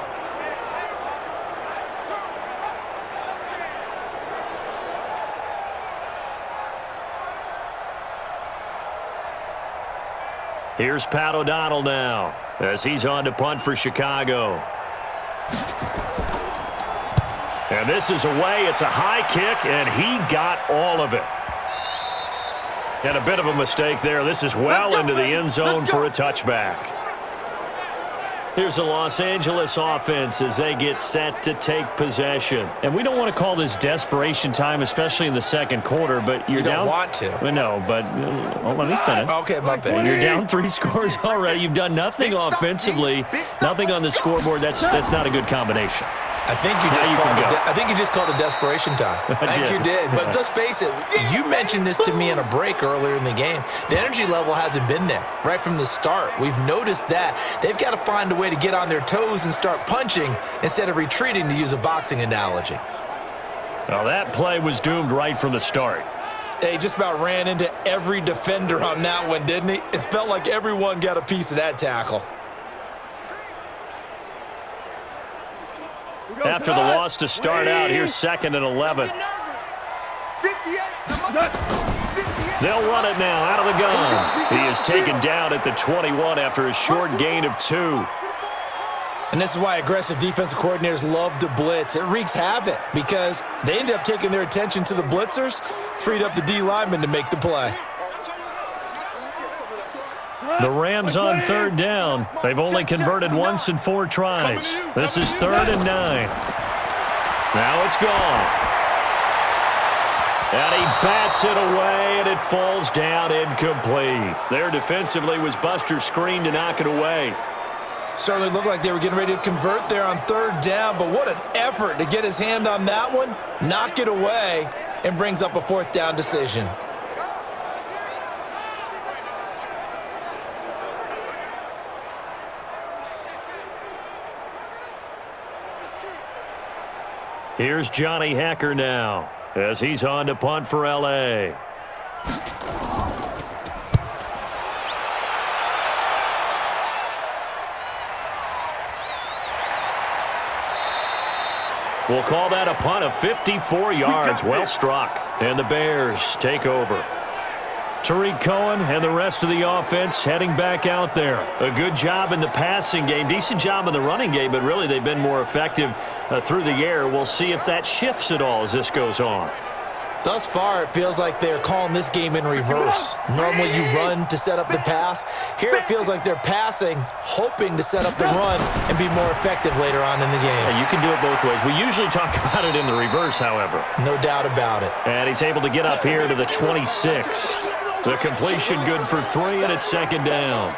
Speaker 2: Here's Pat O'Donnell now as he's on to punt for Chicago. And this is away. It's a high kick, and he got all of it. And a bit of a mistake there. This is well into the end zone for a touchback. Here's the Los Angeles offense as they get set to take possession. And we don't want to call this desperation time, especially in the second quarter, but you're down.
Speaker 3: You don't want to.
Speaker 2: Well, no, but let me finish.
Speaker 3: Okay, my bad.
Speaker 2: You're down 3 scores already. You've done nothing offensively, nothing on the scoreboard. That's not a good combination.
Speaker 3: I think you just called it desperation time. I think you did. But let's face it, you mentioned this to me in a break earlier in the game. The energy level hasn't been there right from the start. We've noticed that. They've got to find a way to get on their toes and start punching instead of retreating, to use a boxing analogy.
Speaker 2: Well, that play was doomed right from the start.
Speaker 3: He just about ran into every defender on that one, didn't he? It felt like everyone got a piece of that tackle.
Speaker 2: After the loss to start out, here's 2nd and 11. They'll run it now out of the gun. He is taken down at the 21 after a short gain of 2.
Speaker 3: And this is why aggressive defensive coordinators love to blitz. It wreaks havoc because they end up taking their attention to the blitzers, freed up the D lineman to make the play.
Speaker 2: The Rams on third down. They've only converted once in 4 tries. This is 3rd and 9. Now it's gone. And he bats it away, and it falls down incomplete. There defensively was Buster's screen to knock it away.
Speaker 3: Certainly looked like they were getting ready to convert there on 3rd down, but what an effort to get his hand on that one, knock it away, and brings up a 4th down decision.
Speaker 2: Here's Johnny Hacker now as he's on to punt for L.A. We'll call that a punt of 54 yards. Well struck. And the Bears take over. Tariq Cohen and the rest of the offense heading back out there. A good job in the passing game. Decent job in the running game, but really they've been more effective through the air. We'll see if that shifts at all as this goes on.
Speaker 3: Thus far, it feels like they're calling this game in reverse. Normally you run to set up the pass. Here it feels like they're passing, hoping to set up the run and be more effective later on in the game.
Speaker 2: Yeah, you can do it both ways. We usually talk about it in the reverse, however.
Speaker 3: No doubt about it.
Speaker 2: And he's able to get up here to the 26. The completion good for 3, and it's 2nd down.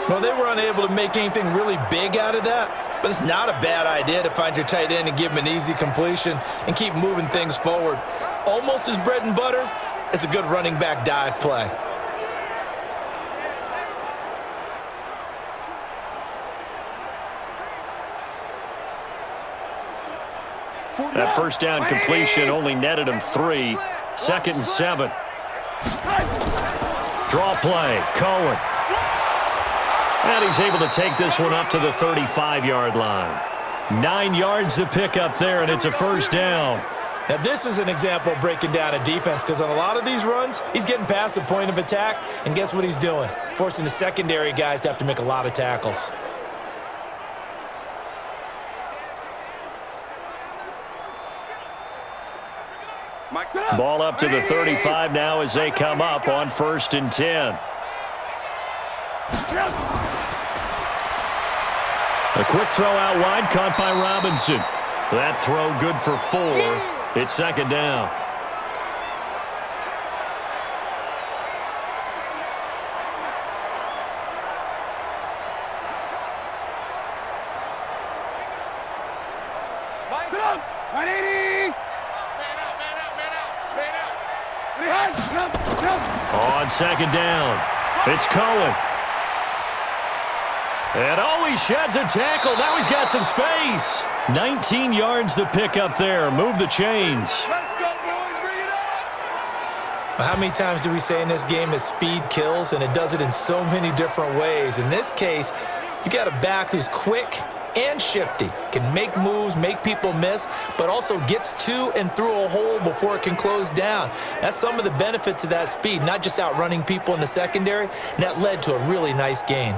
Speaker 3: Well, they were unable to make anything really big out of that, but it's not a bad idea to find your tight end and give him an easy completion and keep moving things forward. Almost his bread and butter is a good running back dive play.
Speaker 2: That 1st down completion only netted him 3. 2nd and 7. Draw play, Cohen. And he's able to take this one up to the 35-yard line. 9 yards to pick up there, and it's a 1st down.
Speaker 3: Now, this is an example of breaking down a defense because on a lot of these runs, he's getting past the point of attack, and guess what he's doing? Forcing the secondary guys to have to make a lot of tackles.
Speaker 2: Ball up to the 35 now as they come up on 1st and 10. A quick throw out wide, caught by Robinson. That throw good for 4. It's 2nd down. On 2nd down, it's Cohen. And he sheds a tackle. Now he's got some space. 19 yards to pick up there. Move the chains.
Speaker 3: How many times do we say in this game that speed kills, and it does it in so many different ways? In this case, you got a back who's quick and shifty, can make moves, make people miss, but also gets to and through a hole before it can close down. That's some of the benefits of that speed, not just outrunning people in the secondary, and that led to a really nice gain.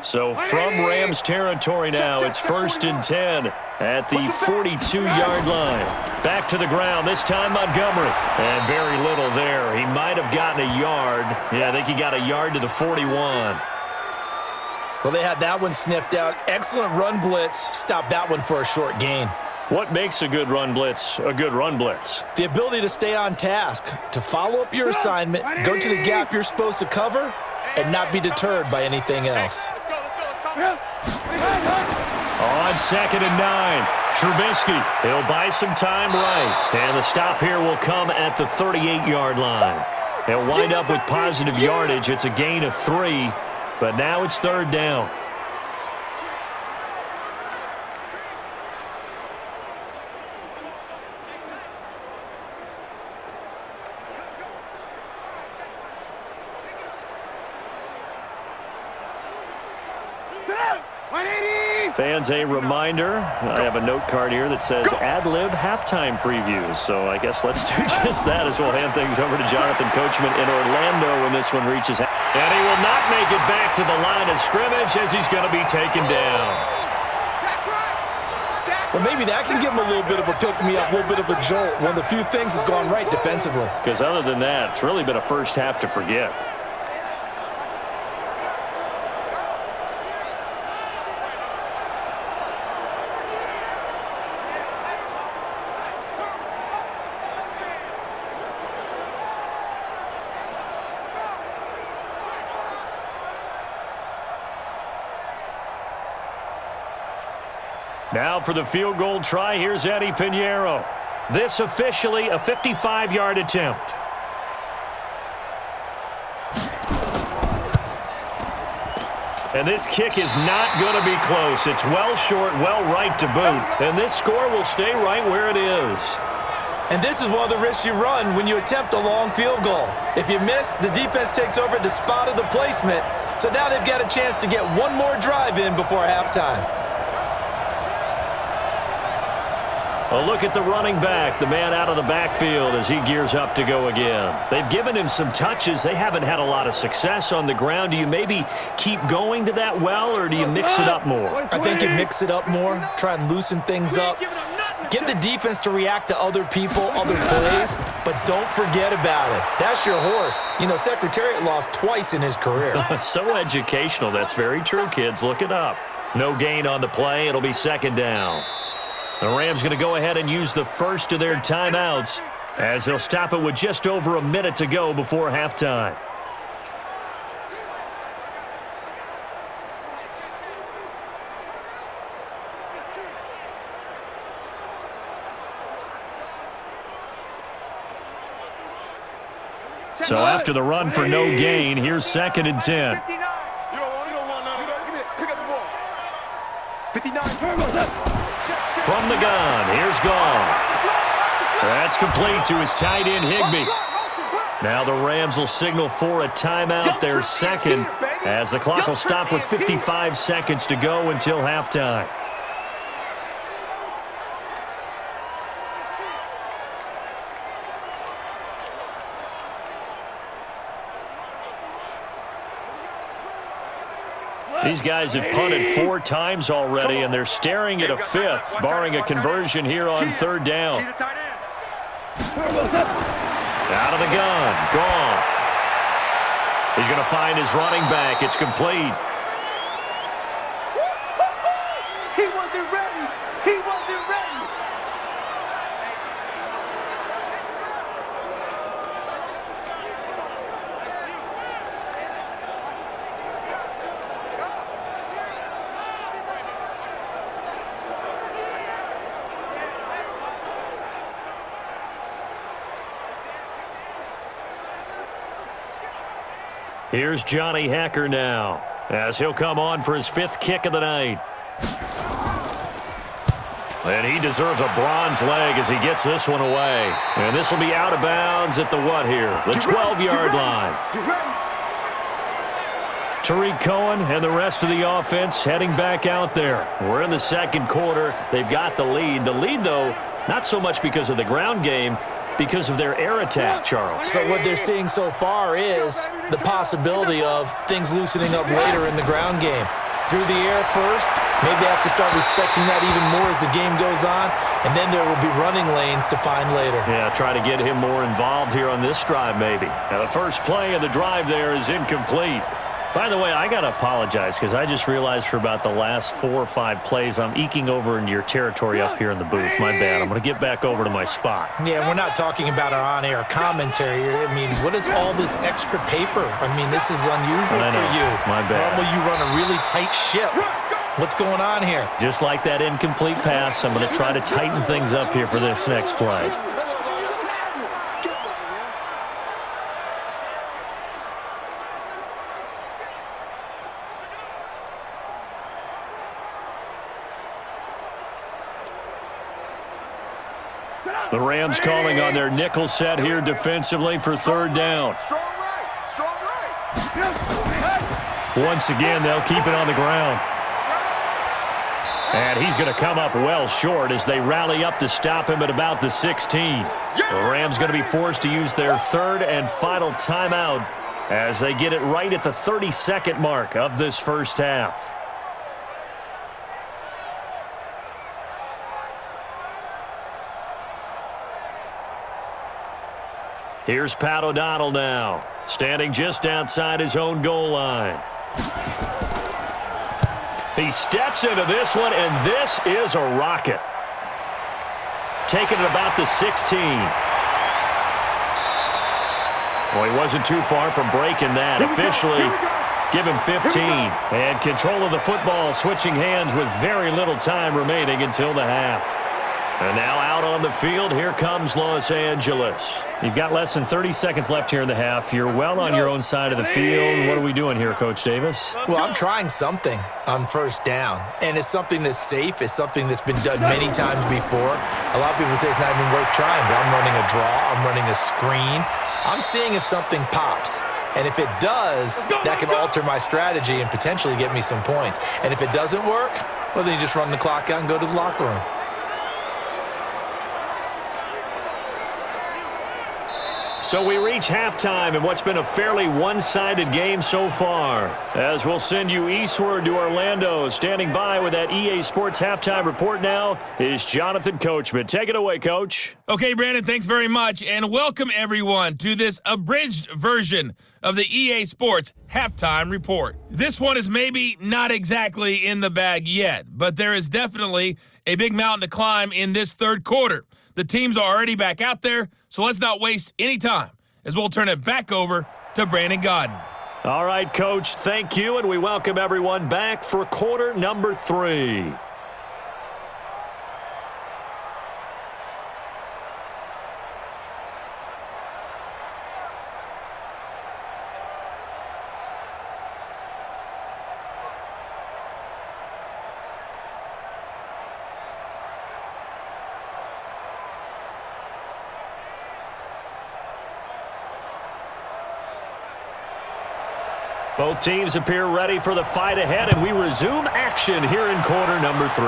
Speaker 2: So from Rams territory now, it's 1st and 10 at the 42-yard line. Back to the ground, this time Montgomery. And very little there. He might have gotten a yard. Yeah, I think he got a yard to the 41.
Speaker 3: Well, they had that one sniffed out. Excellent run blitz. Stopped that one for a short gain.
Speaker 2: What makes a good run blitz a good run blitz?
Speaker 3: The ability to stay on task, to follow up your assignment, go to the gap you're supposed to cover, and not be deterred by anything else.
Speaker 2: On 2nd and 9, Trubisky. He'll buy some time right. And the stop here will come at the 38-yard line. They'll wind up with positive yardage. It's a gain of 3, but now it's 3rd down. Fans, a reminder, I have a note card here that says ad-lib halftime previews. So I guess let's do just that as we'll hand things over to Jonathan Coachman in Orlando when this one reaches. And he will not make it back to the line of scrimmage as he's going to be taken down.
Speaker 3: Well, maybe that can give him a little bit of a pick-me-up, a little bit of a jolt. One of the few things has gone right defensively.
Speaker 2: Because other than that, it's really been a first half to forget. Now for the field goal try, here's Eddie Pinheiro. This officially a 55-yard attempt. And this kick is not going to be close. It's well short, well right to boot. And this score will stay right where it is.
Speaker 3: And this is one of the risks you run when you attempt a long field goal. If you miss, the defense takes over at the spot of the placement. So now they've got a chance to get one more drive in before halftime.
Speaker 2: A look at the running back, the man out of the backfield as he gears up to go again. They've given him some touches. They haven't had a lot of success on the ground. Do you maybe keep going to that well, or do you mix it up more?
Speaker 3: I think you mix it up more, try and loosen things up. Get the defense to react to other people, other plays, but don't forget about it. That's your horse. You know, Secretariat lost twice in his career.
Speaker 2: So educational. That's very true, kids. Look it up. No gain on the play. It'll be second down. The Rams going to go ahead and use the first of their timeouts as they'll stop it with just over a minute to go before halftime. So after the run for no gain, here's 2nd and 10. From the gun, here's Goff. That's complete to his tight end, Higbee. Now the Rams will signal for a timeout, their second, as the clock will stop with 55 seconds to go until halftime. These guys have punted 4 times already, and they're staring at a 5th, barring a conversion here on 3rd down. Out of the gun, Goff. He's going to find his running back. It's complete.
Speaker 5: He wasn't ready. He wasn't ready.
Speaker 2: Here's Johnny Hacker now, as he'll come on for his 5th kick of the night. And he deserves a bronze leg as he gets this one away. And this will be out of bounds at the what here? The 12-yard line. Tariq Cohen and the rest of the offense heading back out there. We're in the 2nd quarter. They've got the lead. The lead, though, not so much because of the ground game, because of their air attack, Charles.
Speaker 3: So what they're seeing so far is the possibility of things loosening up later in the ground game. Through the air first, maybe they have to start respecting that even more as the game goes on, and then there will be running lanes to find later.
Speaker 2: Yeah, try to get him more involved here on this drive maybe. Now the first play of the drive there is incomplete. By the way, I got to apologize because I just realized for about the last 4 or 5 plays I'm eking over into your territory up here in the booth. My bad. I'm going to get back over to my spot.
Speaker 3: Yeah, we're not talking about our on-air commentary. I mean, what is all this extra paper? I mean, this is unusual for you.
Speaker 2: My bad.
Speaker 3: Normally you run a really tight ship. What's going on here?
Speaker 2: Just like that incomplete pass, I'm going to try to tighten things up here for this next play. The Rams calling on their nickel set here defensively for 3rd down. Once again, they'll keep it on the ground. And he's going to come up well short as they rally up to stop him at about the 16. The Rams going to be forced to use their third and final timeout as they get it right at the 30-second mark of this first half. Here's Pat O'Donnell now, standing just outside his own goal line. He steps into this one, and this is a rocket. Taking it about the 16. Well, he wasn't too far from breaking that. Officially, give him 15. And control of the football, switching hands with very little time remaining until the half. And now out on the field, here comes Los Angeles. You've got less than 30 seconds left here in the half. You're well on your own side of the field. What are we doing here, Coach Davis?
Speaker 3: Well, I'm trying something on first down, and it's something that's safe. It's something that's been done many times before. A lot of people say it's not even worth trying, but I'm running a draw. I'm running a screen. I'm seeing if something pops. And if it does, that can alter my strategy and potentially get me some points. And if it doesn't work, well, then you just run the clock out and go to the locker room.
Speaker 2: So we reach halftime in what's been a fairly one-sided game so far. As we'll send you eastward to Orlando. Standing by with that EA Sports halftime report now is Jonathan Coachman. Take it away, Coach.
Speaker 1: Okay, Brandon, thanks very much, and welcome everyone to this abridged version of the EA Sports halftime report. This one is maybe not exactly in the bag yet, but there is definitely a big mountain to climb in this third quarter. The teams are already back out there, so let's not waste any time as we'll turn it back over to Brandon Godden.
Speaker 2: All right, Coach, thank you, and we welcome everyone back for quarter number 3. Both teams appear ready for the fight ahead, and we resume action here in quarter number 3.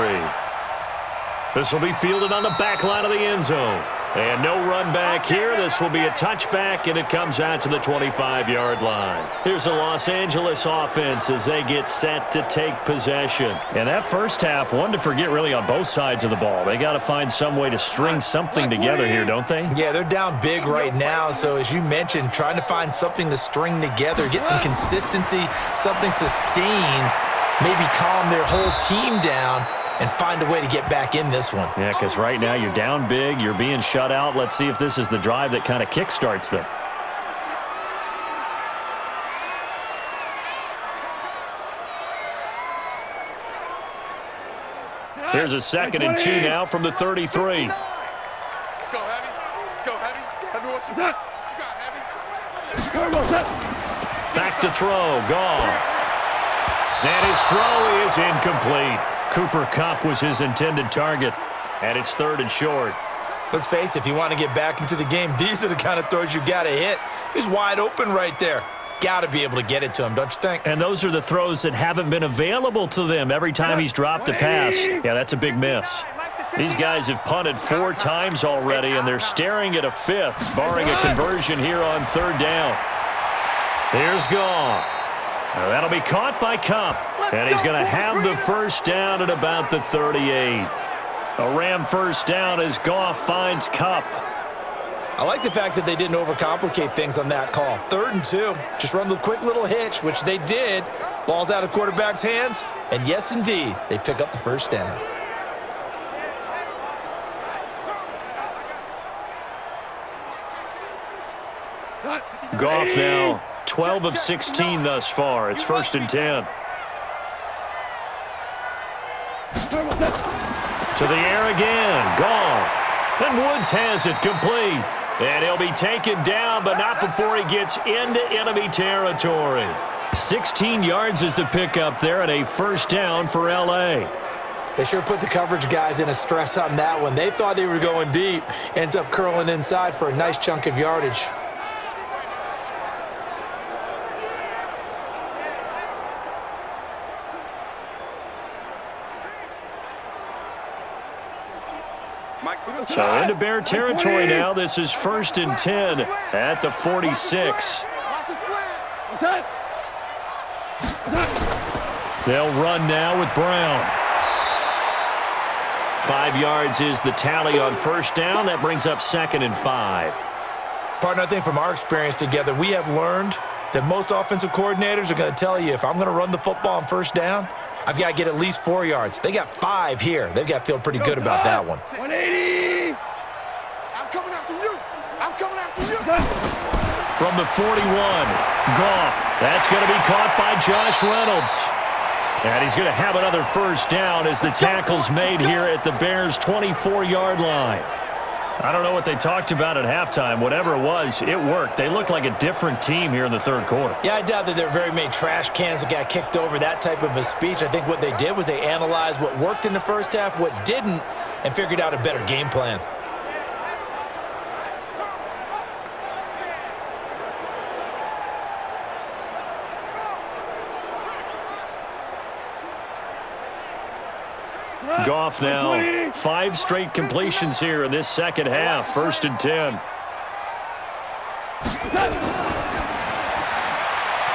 Speaker 2: This will be fielded on the back line of the end zone. And no run back here. This will be a touchback, and it comes out to the 25-yard line. Here's the Los Angeles offense as they get set to take possession. And that first half, one to forget really on both sides of the ball. They got to find some way to string something together here, don't they?
Speaker 3: Yeah, they're down big right now. So as you mentioned, trying to find something to string together, get some consistency, something sustained, maybe calm their whole team down, and find a way to get back in this one.
Speaker 2: Yeah, because right now you're down big, you're being shut out. Let's see if this is the drive that kind of kickstarts them. Here's a 2nd and 2 now from the 33.
Speaker 4: Let's go, Heavy. Let's go, Heavy. Heavy, what you got? What you got, Heavy?
Speaker 2: Back to throw, Goff. And his throw is incomplete. Cooper Kupp was his intended target, and it's 3rd and short.
Speaker 3: Let's face it, if you want to get back into the game, these are the kind of throws you got to hit. He's wide open right there. Got to be able to get it to him, don't you think?
Speaker 2: And those are the throws that haven't been available to them every time he's dropped a pass. Yeah, that's a big miss. These guys have punted 4 times already, and they're staring at a 5th, barring a conversion here on 3rd down. Here's Goff. Now that'll be caught by Kupp, and he's going to have the first down at about the 38. A Ram first down as Goff finds Kupp.
Speaker 3: I like the fact that they didn't overcomplicate things on that call. 3rd and 2, just run the quick little hitch, which they did. Ball's out of quarterback's hands, and yes, indeed, they pick up the first down.
Speaker 2: Goff now 12 of 16 thus far. It's 1st and 10. To the air again. Goff. And Woods has it complete. And he'll be taken down, but not before he gets into enemy territory. 16 yards is the pickup there, and a first down for L.A.
Speaker 3: They sure put the coverage guys in a stress on that one. They thought they were going deep. Ends up curling inside for a nice chunk of yardage.
Speaker 2: So into Bear territory now. This is 1st and 10 at the 46. They'll run now with Brown. 5 yards is the tally on 1st down. That brings up 2nd and 5.
Speaker 3: Partner, I think from our experience together, we have learned that most offensive coordinators are going to tell you, if I'm going to run the football on 1st down, I've got to get at least 4 yards. They got 5 here. They've got to feel pretty good about that one.
Speaker 4: 180. I'm coming after you. I'm coming after you.
Speaker 2: From the 41, Goff. That's going to be caught by Josh Reynolds. And he's going to have another 1st down as the tackle's made here at the Bears' 24-yard line. I don't know what they talked about at halftime. Whatever it was, it worked. They looked like a different team here in the 3rd quarter.
Speaker 3: Yeah, I doubt that there were very many trash cans that got kicked over, that type of a speech. I think what they did was they analyzed what worked in the 1st half, what didn't, and figured out a better game plan.
Speaker 2: Goff now, 5 straight completions here in this 2nd half. 1st and 10.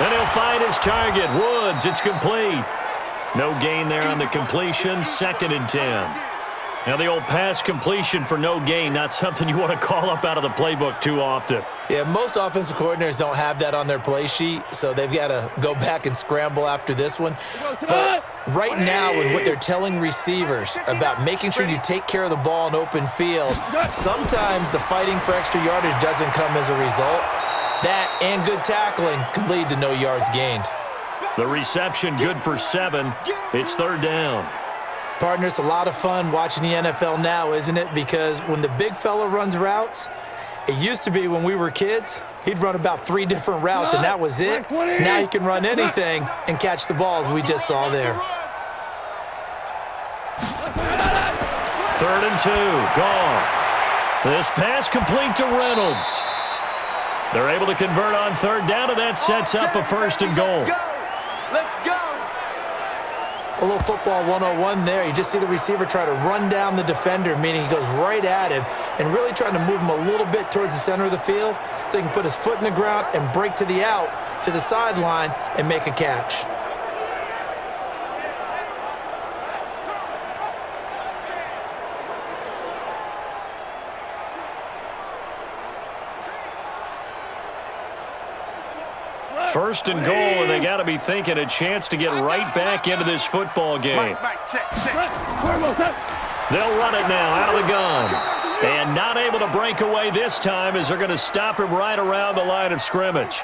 Speaker 2: And he'll find his target. Woods, it's complete. No gain there on the completion. 2nd and 10. Now the old pass completion for no gain, not something you want to call up out of the playbook too often.
Speaker 3: Yeah, most offensive coordinators don't have that on their play sheet, so they've got to go back and scramble after this one. But right now, with what they're telling receivers about making sure you take care of the ball in open field, sometimes the fighting for extra yardage doesn't come as a result. That and good tackling can lead to no yards gained.
Speaker 2: The reception good for 7. It's 3rd down.
Speaker 3: Partner, it's a lot of fun watching the NFL now, isn't it? Because when the big fella runs routes, it used to be when we were kids, he'd run about 3 different routes, and that was it. Now he can run anything and catch the ball, as we just saw there.
Speaker 2: 3rd and 2, Goff. This pass complete to Reynolds. They're able to convert on 3rd down, and that sets up a 1st and goal.
Speaker 4: Let's go.
Speaker 3: A little football 101 there. You just see the receiver try to run down the defender, meaning he goes right at him and really trying to move him a little bit towards the center of the field so he can put his foot in the ground and break to the out, to the sideline, and make a catch.
Speaker 2: First and goal, and they got to be thinking a chance to get right back into this football game. They'll run it now out of the gun. And not able to break away this time as they're going to stop him right around the line of scrimmage.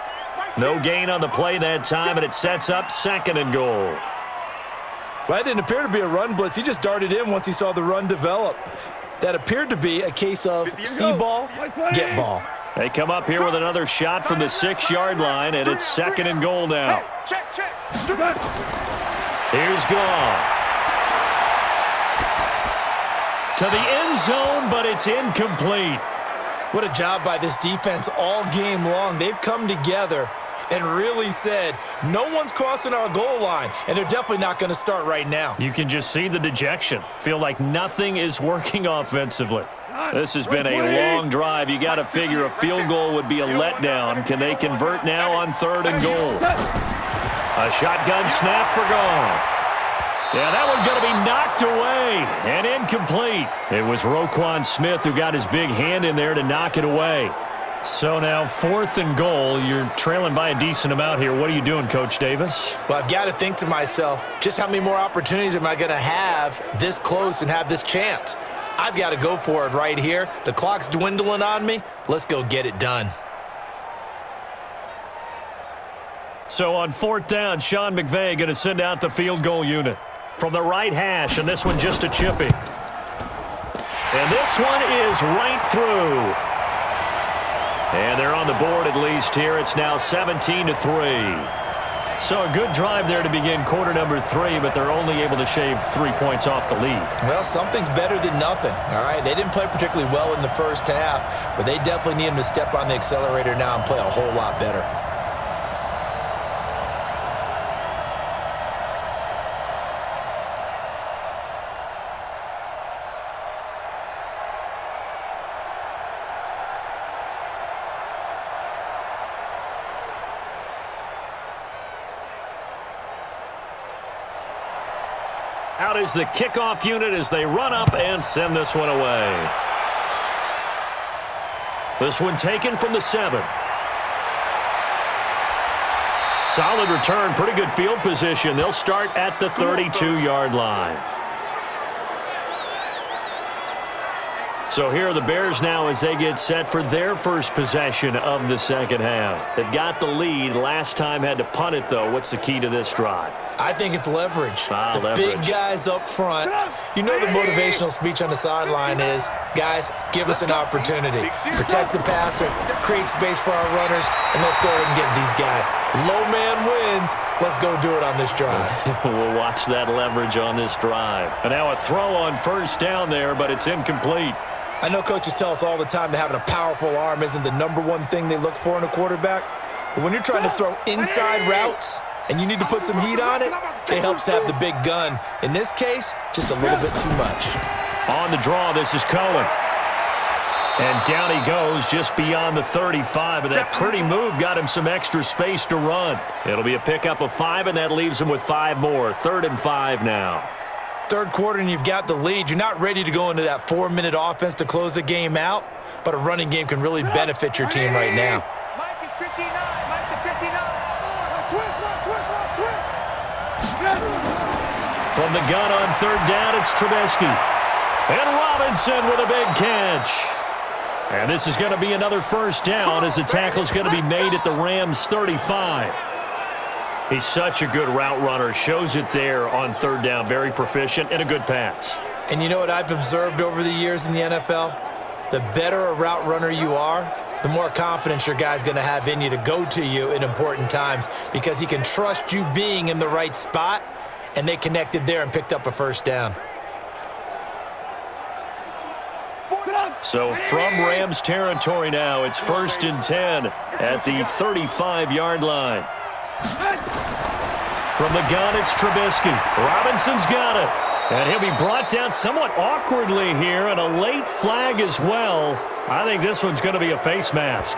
Speaker 2: No gain on the play that time, and it sets up 2nd and goal.
Speaker 3: Well, that didn't appear to be a run blitz. He just darted in once he saw the run develop. That appeared to be a case of see ball, get ball.
Speaker 2: They come up here with another shot from the 6-yard line, and it's 2nd and goal now. Here's Goff. To the end zone, but it's incomplete.
Speaker 3: What a job by this defense all game long. They've come together and really said, no one's crossing our goal line, and they're definitely not going to start right now.
Speaker 2: You can just see the dejection. Feel like nothing is working offensively. This has been a long drive. You got to figure a field goal would be a letdown. Can they convert now on 3rd and goal? A shotgun snap for Goff. Yeah, that one's going to be knocked away and incomplete. It was Roquan Smith who got his big hand in there to knock it away. So now 4th and goal. You're trailing by a decent amount here. What are you doing, Coach Davis?
Speaker 3: Well, I've got to think to myself, just how many more opportunities am I going to have this close and have this chance? I've got to go for it right here. The clock's dwindling on me. Let's go get it done.
Speaker 2: So on 4th down, Sean McVay going to send out the field goal unit from the right hash, and this one just a chippy. And this one is right through. And they're on the board at least here. It's now 17-3. So a good drive there to begin quarter number 3, but they're only able to shave 3 points off the lead.
Speaker 3: Well, something's better than nothing, all right? They didn't play particularly well in the first half, but they definitely need them to step on the accelerator now and play a whole lot better.
Speaker 2: Out is the kickoff unit as they run up and send this one away. This one taken from the 7. Solid return, pretty good field position. They'll start at the 32-yard line. So here are the Bears now as they get set for their first possession of the second half. They've got the lead. Last time had to punt it, though. What's the key to this drive?
Speaker 3: I think it's leverage.
Speaker 2: Leverage.
Speaker 3: Big guys up front. You know the motivational speech on the sideline is, guys, give us an opportunity. Protect the passer, create space for our runners, and let's go ahead and get these guys. Low man wins. Let's go do it on this drive.
Speaker 2: We'll watch that leverage on this drive. And now a throw on first down there, but it's incomplete.
Speaker 3: I know coaches tell us all the time that having a powerful arm isn't the number one thing they look for in a quarterback. But when you're trying to throw inside routes and you need to put some heat on it, it helps to have the big gun. In this case, just a little bit too much.
Speaker 2: On the draw, this is Cohen. And down he goes just beyond the 35. And that pretty move got him some extra space to run. It'll be a pickup of 5, and that leaves him with 5 more. 3rd and 5 now.
Speaker 3: Third quarter and you've got the lead. You're not ready to go into that 4-minute offense to close the game out, but a running game can really benefit your team right now.
Speaker 5: Mike is 59. Mike to 59.
Speaker 2: From the gun on 3rd down, it's Trubisky. And Robinson with a big catch. And this is going to be another first down as the tackle's going to be made at the Rams' 35. He's such a good route runner. Shows it there on 3rd down. Very proficient and a good pass.
Speaker 3: And you know what I've observed over the years in the NFL? The better a route runner you are, the more confidence your guy's going to have in you to go to you in important times because he can trust you being in the right spot, and they connected there and picked up a first down.
Speaker 2: So from Rams territory now, it's 1st and 10 at the 35-yard line. From the gun, it's Trubisky. Robinson's got it. And he'll be brought down somewhat awkwardly here, and a late flag as well. I think this one's going to be a face mask.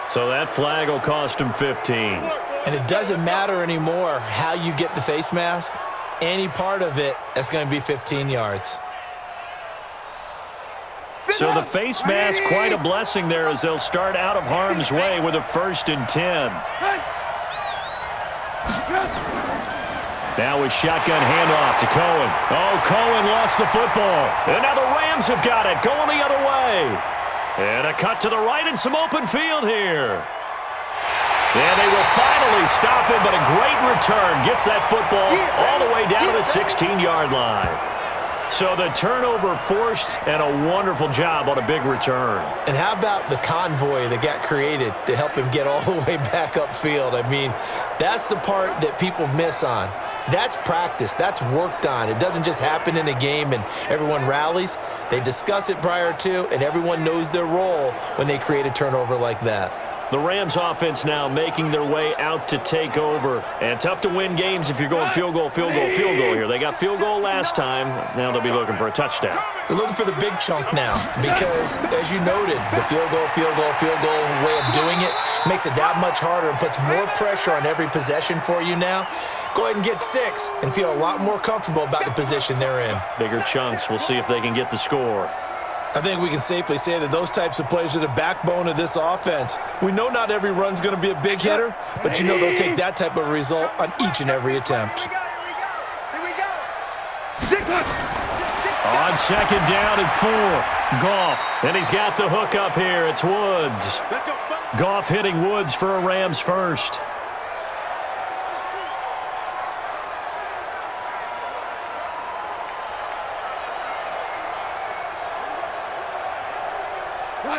Speaker 2: So that flag will cost him 15.
Speaker 3: And it doesn't matter anymore how you get the face mask. Any part of it, that's going to be 15 yards.
Speaker 2: So the face mask, quite a blessing there as they'll start out of harm's way with a 1st and 10. Now with shotgun handoff to Cohen. Oh, Cohen lost the football. And now the Rams have got it, going the other way. And a cut to the right and some open field here. And they will finally stop him, but a great return. Gets that football all the way down to the 16-yard line. So the turnover forced and a wonderful job on a big return.
Speaker 3: And how about the convoy that got created to help him get all the way back upfield? I mean, that's the part that people miss on. That's practice. That's worked on. It doesn't just happen in a game and everyone rallies. They discuss it prior to, and everyone knows their role when they create a turnover like that.
Speaker 2: The Rams offense now making their way out to take over. And tough to win games if you're going field goal, field goal, field goal here. They got field goal last time. Now they'll be looking for a touchdown.
Speaker 3: They're looking for the big chunk now because, as you noted, the field goal way of doing it makes it that much harder and puts more pressure on every possession for you now. Go ahead and get 6 and feel a lot more comfortable about the position they're in.
Speaker 2: Bigger chunks. We'll see if they can get the score.
Speaker 3: I think we can safely say that those types of plays are the backbone of this offense. We know not every run's going to be a big hitter, but you know they'll take that type of result on each and every attempt.
Speaker 5: Here we go.
Speaker 2: On 2nd down and 4, Goff. And he's got the hook up here. It's Woods. Goff hitting Woods for a Rams first.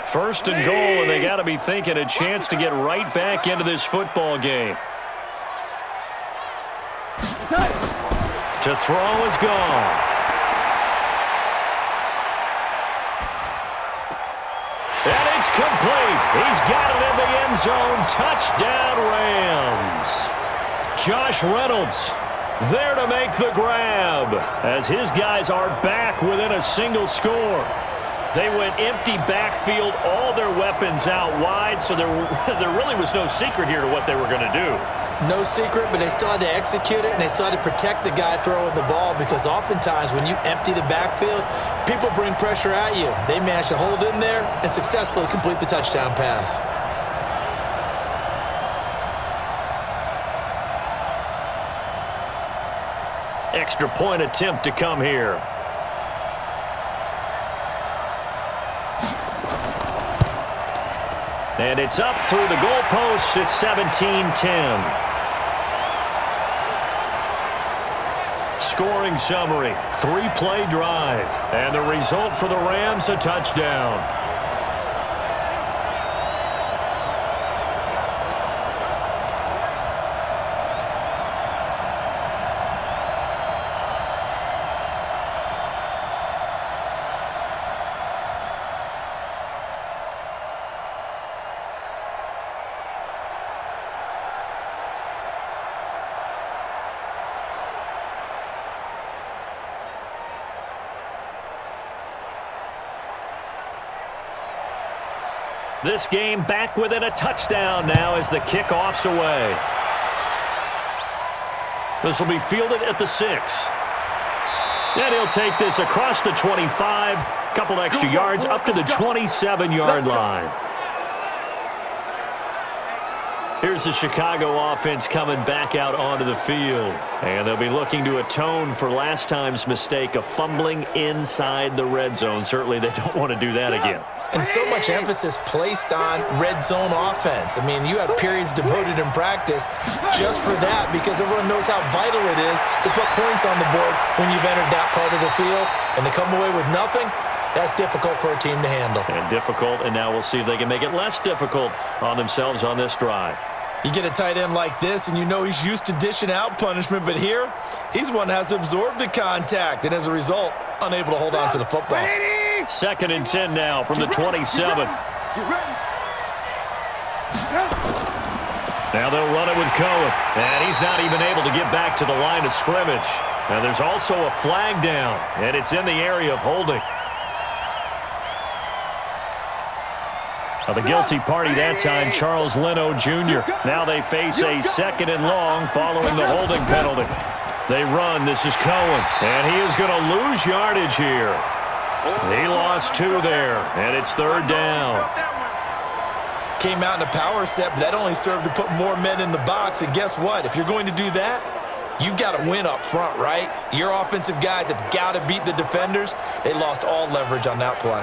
Speaker 2: First and goal, and they got to be thinking a chance to get right back into this football game. To throw is Goff. And it's complete. He's got it in the end zone. Touchdown, Rams. Josh Reynolds there to make the grab as his guys are back within a single score. They went empty backfield, all their weapons out wide, so there really was no secret here to what they were going to do.
Speaker 3: No secret, but they still had to execute it, and they still had to protect the guy throwing the ball, because oftentimes when you empty the backfield, people bring pressure at you. They managed to hold in there and successfully complete the touchdown pass.
Speaker 2: Extra point attempt to come here. And it's up through the goalposts. It's 17-10. Scoring summary, 3-play drive. And the result for the Rams, a touchdown. This game back within a touchdown now as the kickoff's away. This will be fielded at the 6. And he'll take this across the 25. Couple extra yards up to the 27-yard line. Here's the Chicago offense coming back out onto the field. And they'll be looking to atone for last time's mistake of fumbling inside the red zone. Certainly they don't want to do that again.
Speaker 3: And so much emphasis placed on red zone offense. I mean, you have periods devoted in practice just for that, because everyone knows how vital it is to put points on the board when you've entered that part of the field. And to come away with nothing, that's difficult for a team to handle.
Speaker 2: And difficult, and now we'll see if they can make it less difficult on themselves on this drive.
Speaker 3: You get a tight end like this, and you know he's used to dishing out punishment, but here, he's one that has to absorb the contact, and as a result, unable to hold on to the football.
Speaker 2: 2nd and 10 now from the 27. Now they'll run it with Cohen, and he's not even able to get back to the line of scrimmage. And there's also a flag down, and it's in the area of holding. The guilty party that time, Charles Leno Jr. Now they face a 2nd and long following the holding penalty. They run. This is Cohen, and he is going to lose yardage here. He lost 2 there, and it's 3rd down.
Speaker 3: Came out in a power set, but that only served to put more men in the box. And guess what? If you're going to do that, you've got to win up front, right? Your offensive guys have got to beat the defenders. They lost all leverage on that play.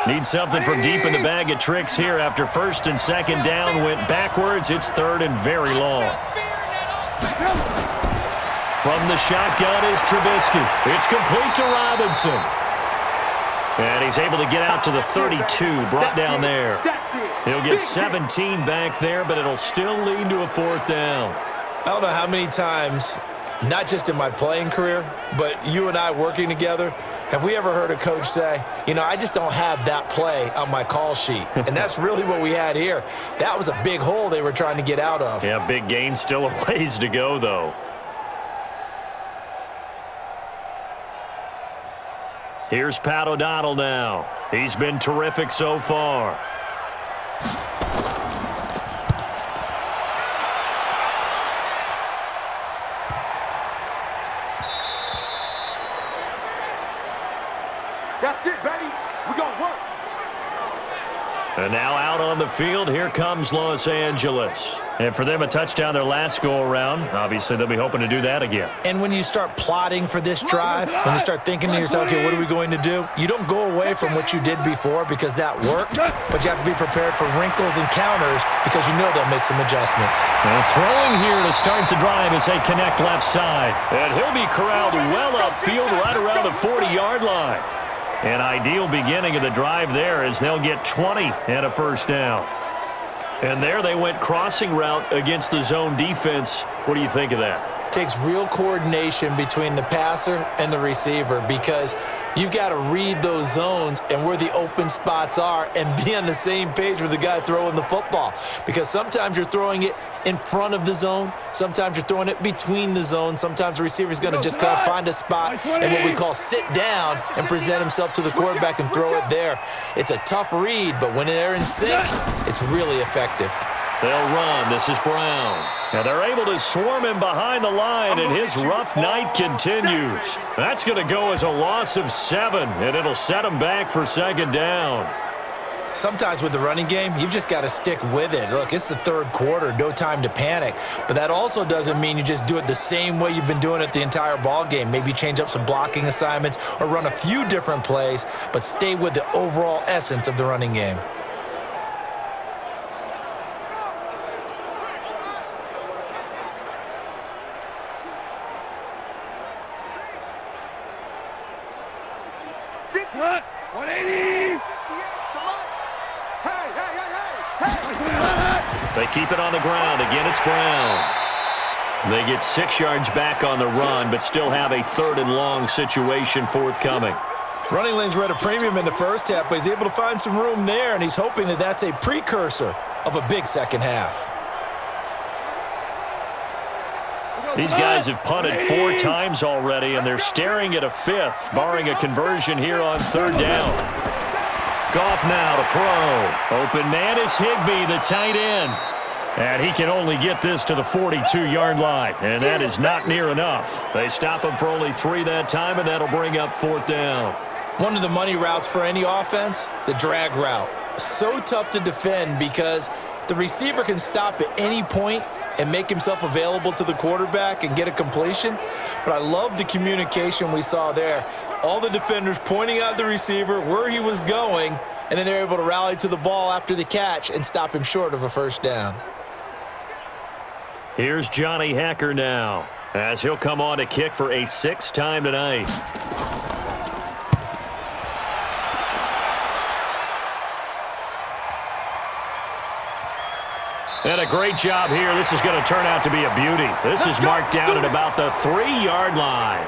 Speaker 2: Need something from deep in the bag of tricks here after 1st and 2nd down went backwards. It's 3rd and very long. From the shotgun is Trubisky. It's complete to Robinson. And he's able to get out to the 32, brought down there. He'll get 17 back there, but it'll still lead to a 4th down.
Speaker 3: I don't know how many times, not just in my playing career, but you and I working together, have we ever heard a coach say, you know, I just don't have that play on my call sheet? And that's really what we had here. That was a big hole they were trying to get out of.
Speaker 2: Yeah, big gain, still a ways to go, though. Here's Pat O'Donnell now. He's been terrific so far.
Speaker 4: That's it, baby. We're going to work.
Speaker 2: And now out on the field, here comes Los Angeles. And for them, a touchdown their last go-around. Obviously, they'll be hoping to do that again.
Speaker 3: And when you start plotting for this drive, when you start thinking to yourself, okay, what are we going to do? You don't go away from what you did before because that worked, but you have to be prepared for wrinkles and counters because you know they'll make some adjustments.
Speaker 2: And throwing here to start the drive as they connect left side. And he'll be corralled well upfield right around the 40-yard line. An ideal beginning of the drive there as they'll get 20 and a 1st down. And there they went crossing route against the zone defense. What do you think of that?
Speaker 3: takes real coordination between the passer and the receiver because you've got to read those zones and where the open spots are and be on the same page with the guy throwing the football. Because sometimes you're throwing it in front of the zone. Sometimes you're throwing it between the zones. Sometimes the receiver's going to just kind of find a spot and what we call sit down and present himself to the quarterback and throw it there. It's a tough read, but when they're in sync, it's really effective.
Speaker 2: They'll run. This is Brown. Now they're able to swarm him behind the line, and his rough night continues. That's going to go as a loss of 7, and it'll set him back for second down.
Speaker 3: Sometimes with the running game, you've just got to stick with it. Look, it's the third quarter, no time to panic. But that also doesn't mean you just do it the same way you've been doing it the entire ball game. Maybe change up some blocking assignments or run a few different plays, but stay with the overall essence of the running game.
Speaker 2: They keep it on the ground. Again, it's Brown. They get 6 yards back on the run, but still have a 3rd and long situation forthcoming.
Speaker 3: Running lanes were at a premium in the first half, but he's able to find some room there, and he's hoping that that's a precursor of a big second half.
Speaker 2: These guys have punted 4 times already, and they're staring at a 5th, barring a conversion here on 3rd down. Goff now to throw. Open man is Higbee, the tight end. And he can only get this to the 42-yard line, and that is not near enough. They stop him for only 3 that time, and that'll bring up 4th down.
Speaker 3: One of the money routes for any offense, the drag route. So tough to defend because the receiver can stop at any point and make himself available to the quarterback and get a completion. But I love the communication we saw there. All the defenders pointing out the receiver, where he was going, and then they're able to rally to the ball after the catch and stop him short of a first down.
Speaker 2: Here's Johnny Hacker now, as he'll come on to kick for a 6th time tonight. And a great job here. This is going to turn out to be a beauty. This is marked down at about the 3-yard line.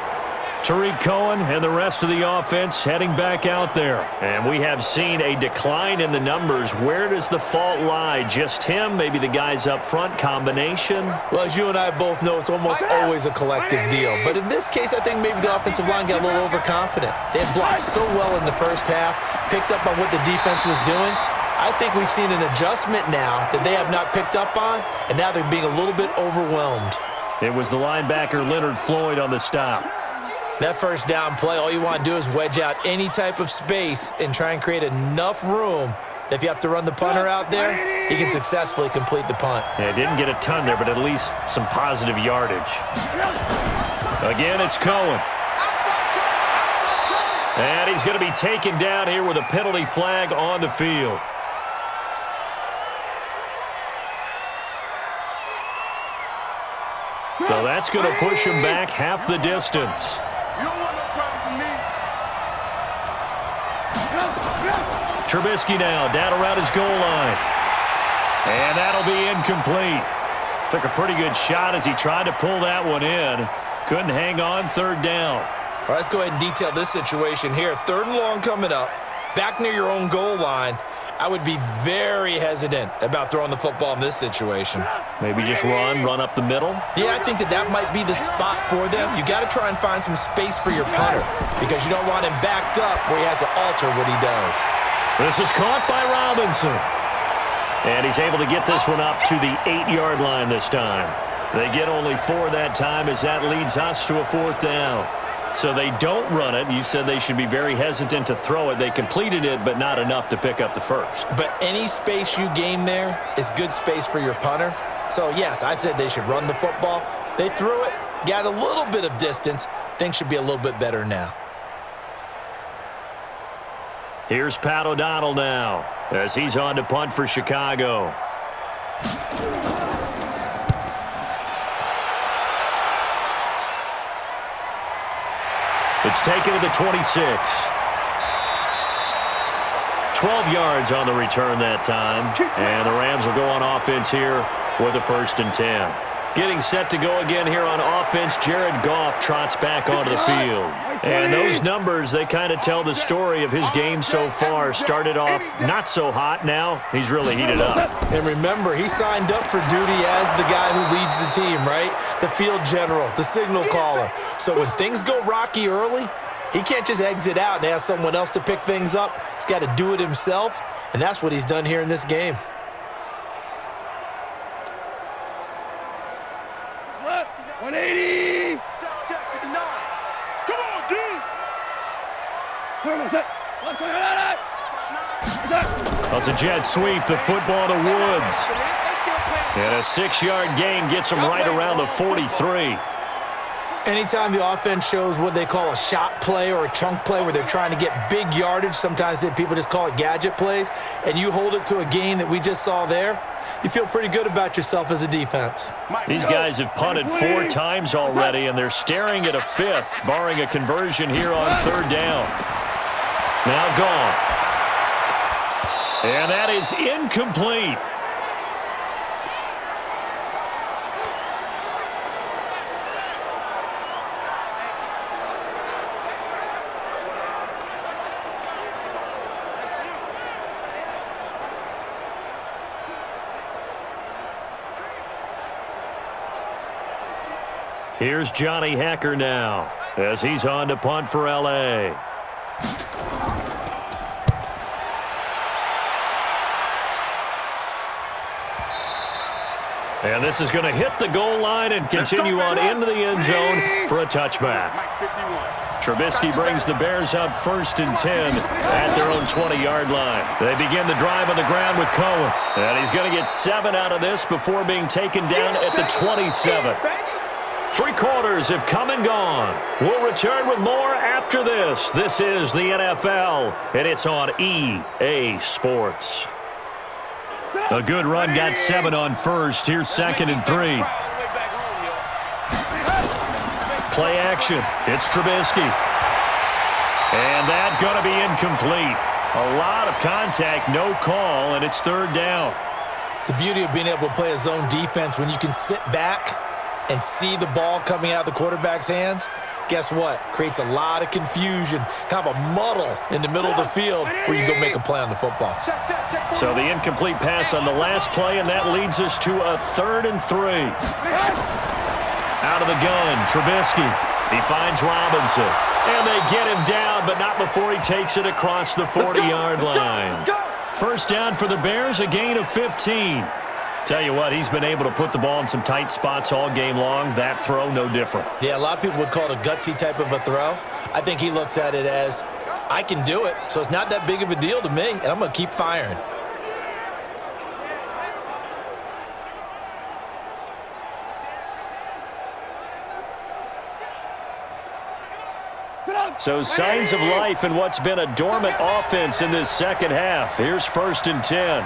Speaker 2: Tariq Cohen and the rest of the offense heading back out there. And we have seen a decline in the numbers. Where does the fault lie? Just him? Maybe the guys up front? Combination?
Speaker 3: Well, as you and I both know, it's almost always a collective deal. But in this case, I think maybe the offensive line got a little overconfident. They had blocked so well in the first half, picked up on what the defense was doing. I think we've seen an adjustment now that they have not picked up on, and now they're being a little bit overwhelmed.
Speaker 2: It was the linebacker Leonard Floyd on the stop.
Speaker 3: That first down play, all you want to do is wedge out any type of space and try and create enough room that if you have to run the punter out there, he can successfully complete the punt.
Speaker 2: Yeah, didn't get a ton there, but at least some positive yardage. Again, it's Cohen. And he's going to be taken down here with a penalty flag on the field. So that's going to push him back half the distance.
Speaker 4: You don't want no problem from me.
Speaker 2: Trubisky now down around his goal line. And that'll be incomplete. Took a pretty good shot as he tried to pull that one in. Couldn't hang on 3rd down.
Speaker 3: All right, let's go ahead and detail this situation here. 3rd and long coming up, back near your own goal line. I would be very hesitant about throwing the football in this situation.
Speaker 2: Maybe just run up the middle?
Speaker 3: Yeah, I think that might be the spot for them. You got to try and find some space for your punter because you don't want him backed up where he has to alter what he does.
Speaker 2: This is caught by Robinson. And he's able to get this one up to the 8-yard line this time. They get only 4 that time as that leads us to a 4th down. So they don't run it. You said they should be very hesitant to throw it. They completed it, but not enough to pick up the first.
Speaker 3: But any space you gain there is good space for your punter. So, yes, I said they should run the football. They threw it, got a little bit of distance. Things should be a little bit better now.
Speaker 2: Here's Pat O'Donnell now as he's on to punt for Chicago. It's taken to the 26. 12 yards on the return that time. And the Rams will go on offense here with a 1st and 10. Getting set to go again here on offense, Jared Goff trots back onto the field. And those numbers, they kind of tell the story of his game so far. Started off not so hot, now he's really heated up.
Speaker 3: And remember, he signed up for duty as the guy who leads the team, right? The field general, the signal caller. So when things go rocky early, he can't just exit out and ask someone else to pick things up. He's got to do it himself, and that's what he's done here in this game.
Speaker 4: Left, 180. Check, 59. Come on, D.
Speaker 2: That's a jet sweep, the football to Woods. And a 6-yard gain gets him right around the 43.
Speaker 3: Anytime the offense shows what they call a shot play or a chunk play where they're trying to get big yardage, sometimes people just call it gadget plays, and you hold it to a gain that we just saw there, you feel pretty good about yourself as a defense.
Speaker 2: These guys have punted 4 times already, and they're staring at a 5th, barring a conversion here on 3rd down. Now gone. And that is incomplete. Here's Johnny Hacker now as he's on to punt for L.A. And this is going to hit the goal line and continue on into the end zone for a touchback. Trubisky brings the Bears up 1st and 10 at their own 20-yard line. They begin the drive on the ground with Cohen. And he's going to get 7 out of this before being taken down at the 27. 3 quarters have come and gone. We'll return with more after this. This is the NFL, and it's on EA Sports. A good run got 7 on first. Here's 2nd and 3. Play action. It's Trubisky. And that's going to be incomplete. A lot of contact, no call, and it's 3rd down.
Speaker 3: The beauty of being able to play a zone defense when you can sit back and see the ball coming out of the quarterback's hands, guess what? Creates a lot of confusion, kind of a muddle in the middle of the field where you go make a play on the football.
Speaker 2: So the incomplete pass on the last play, and that leads us to a 3rd and 3. Out of the gun, Trubisky. He finds Robinson. And they get him down, but not before he takes it across the 40-yard line. 1st down for the Bears, a gain of 15. Tell you what, he's been able to put the ball in some tight spots all game long. That throw, no different.
Speaker 3: Yeah, a lot of people would call it a gutsy type of a throw. I think he looks at it as, I can do it, so it's not that big of a deal to me, and I'm going to keep firing.
Speaker 2: So signs of life in what's been a dormant offense in this second half. Here's 1st and 10.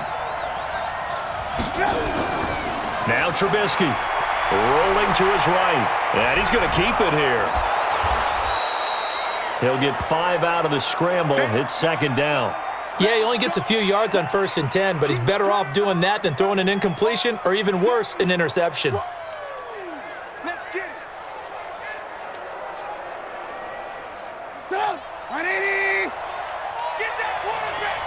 Speaker 2: Now Trubisky rolling to his right, and he's going to keep it here. He'll get 5 out of the scramble. It's 2nd down.
Speaker 3: Yeah, he only gets a few yards on 1st and 10, but he's better off doing that than throwing an incompletion or even worse, an interception.
Speaker 4: Let's get it. Go, 180. Get that quarterback.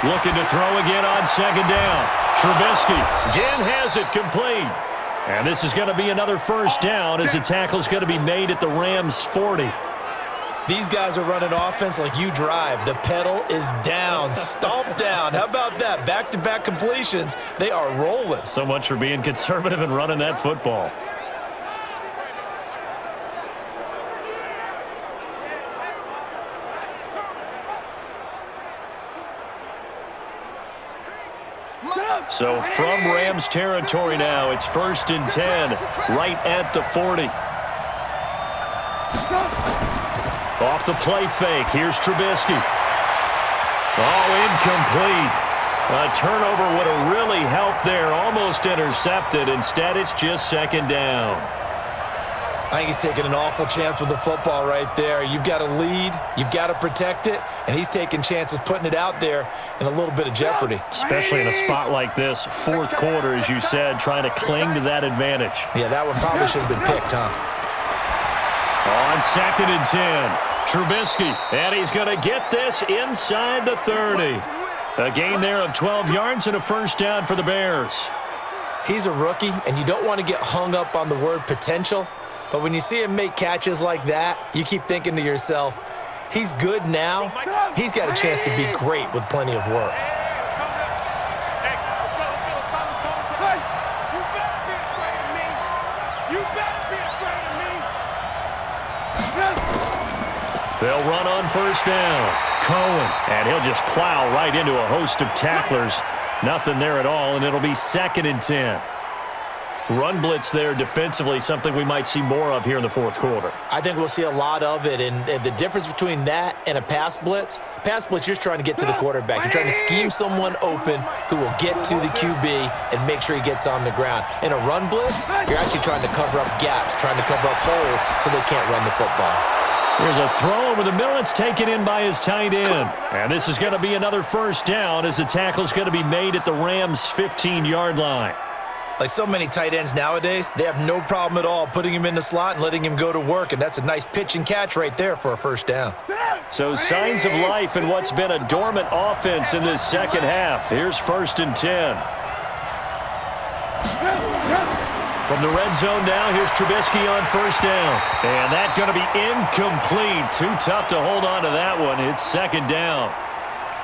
Speaker 2: Looking to throw again on 2nd down. Trubisky again has it complete. And this is going to be another 1st down as the tackle's going to be made at the Rams' 40.
Speaker 3: These guys are running offense like you drive. The pedal is down, stomp down. How about that? Back-to-back completions. They are rolling.
Speaker 2: So much for being conservative and running that football. So from Rams territory now, it's 1st and 10, right at the 40. Off the play fake, here's Trubisky. Oh, incomplete. A turnover would have really helped there, almost intercepted. Instead, it's just 2nd down.
Speaker 3: I think he's taking an awful chance with the football right there. You've got to lead, you've got to protect it, and he's taking chances putting it out there in a little bit of jeopardy.
Speaker 2: Especially in a spot like this, fourth quarter, as you said, trying to cling to that advantage.
Speaker 3: Yeah, that one probably should have been picked, huh?
Speaker 2: On 2nd and 10, Trubisky, and he's going to get this inside the 30. A gain there of 12 yards and a first down for the Bears.
Speaker 3: He's a rookie, and you don't want to get hung up on the word potential, but when you see him make catches like that, you keep thinking to yourself, he's good now. He's got a chance to be great with plenty of work.
Speaker 2: They'll run on first down. Cohen, and he'll just plow right into a host of tacklers. Nothing there at all, and it'll be 2nd and 10. Run blitz there defensively, something we might see more of here in the fourth quarter.
Speaker 3: I think we'll see a lot of it, and the difference between that and a pass blitz, you're just trying to get to the quarterback. You're trying to scheme someone open who will get to the QB and make sure he gets on the ground. In a run blitz, you're actually trying to cover up gaps, trying to cover up holes so they can't run the football.
Speaker 2: Here's a throw over the middle. It's taken in by his tight end. And this is going to be another first down as the tackle's going to be made at the Rams' 15-yard line.
Speaker 3: Like so many tight ends nowadays, they have no problem at all putting him in the slot and letting him go to work, and that's a nice pitch and catch right there for a first down.
Speaker 2: So signs of life in what's been a dormant offense in this second half. Here's 1st and 10. From the red zone now, here's Trubisky on first down. And that's going to be incomplete. Too tough to hold on to that one. It's 2nd down.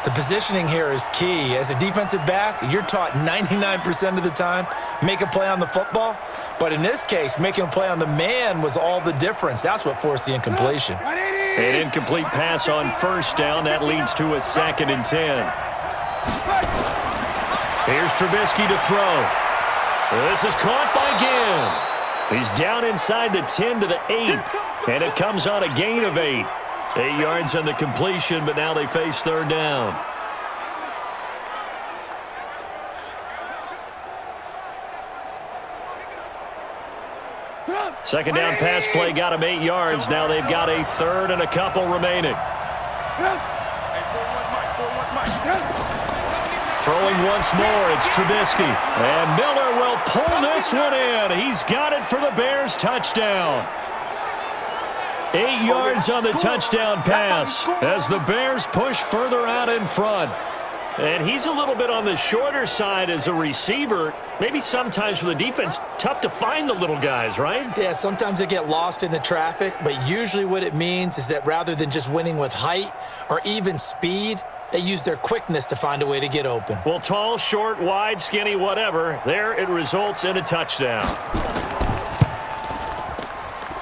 Speaker 3: The positioning here is key. As a defensive back, you're taught 99% of the time, make a play on the football. But in this case, making a play on the man was all the difference. That's what forced the incompletion.
Speaker 2: An incomplete pass on first down. That leads to a 2nd and 10. Here's Trubisky to throw. This is caught by Ginn. He's down inside the 10 to the 8. And it comes on a gain of 8. 8 yards on the completion, but now they face third down. Second down pass play got him 8 yards. Now they've got a third and a couple remaining. Throwing once more, it's Trubisky. And Miller will pull this one in. He's got it for the Bears touchdown. 8 yards on the touchdown pass as the Bears push further out in front. And he's a little bit on the shorter side as a receiver. Maybe sometimes for the defense, tough to find the little guys, right?
Speaker 3: Yeah, sometimes they get lost in the traffic, but usually what it means is that rather than just winning with height or even speed, they use their quickness to find a way to get open.
Speaker 2: Well, tall, short, wide, skinny, whatever, there it results in a touchdown.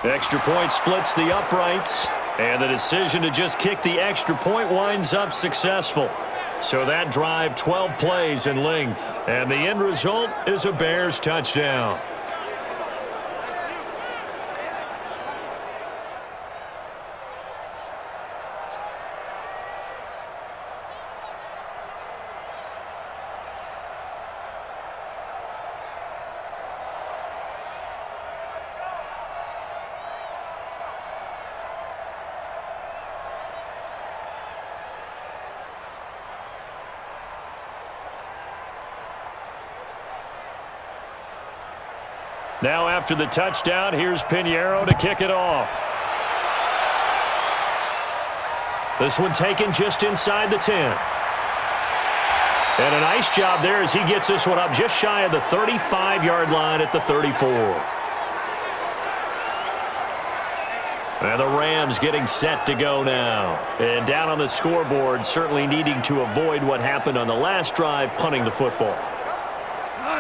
Speaker 2: Extra point splits the uprights, and the decision to just kick the extra point winds up successful. So that drive, 12 plays in length, and the end result is a Bears touchdown. Now after the touchdown, here's Pinheiro to kick it off. This one taken just inside the 10. And a nice job there as he gets this one up just shy of the 35-yard line at the 34. And the Rams getting set to go now. And down on the scoreboard, certainly needing to avoid what happened on the last drive, punting the football.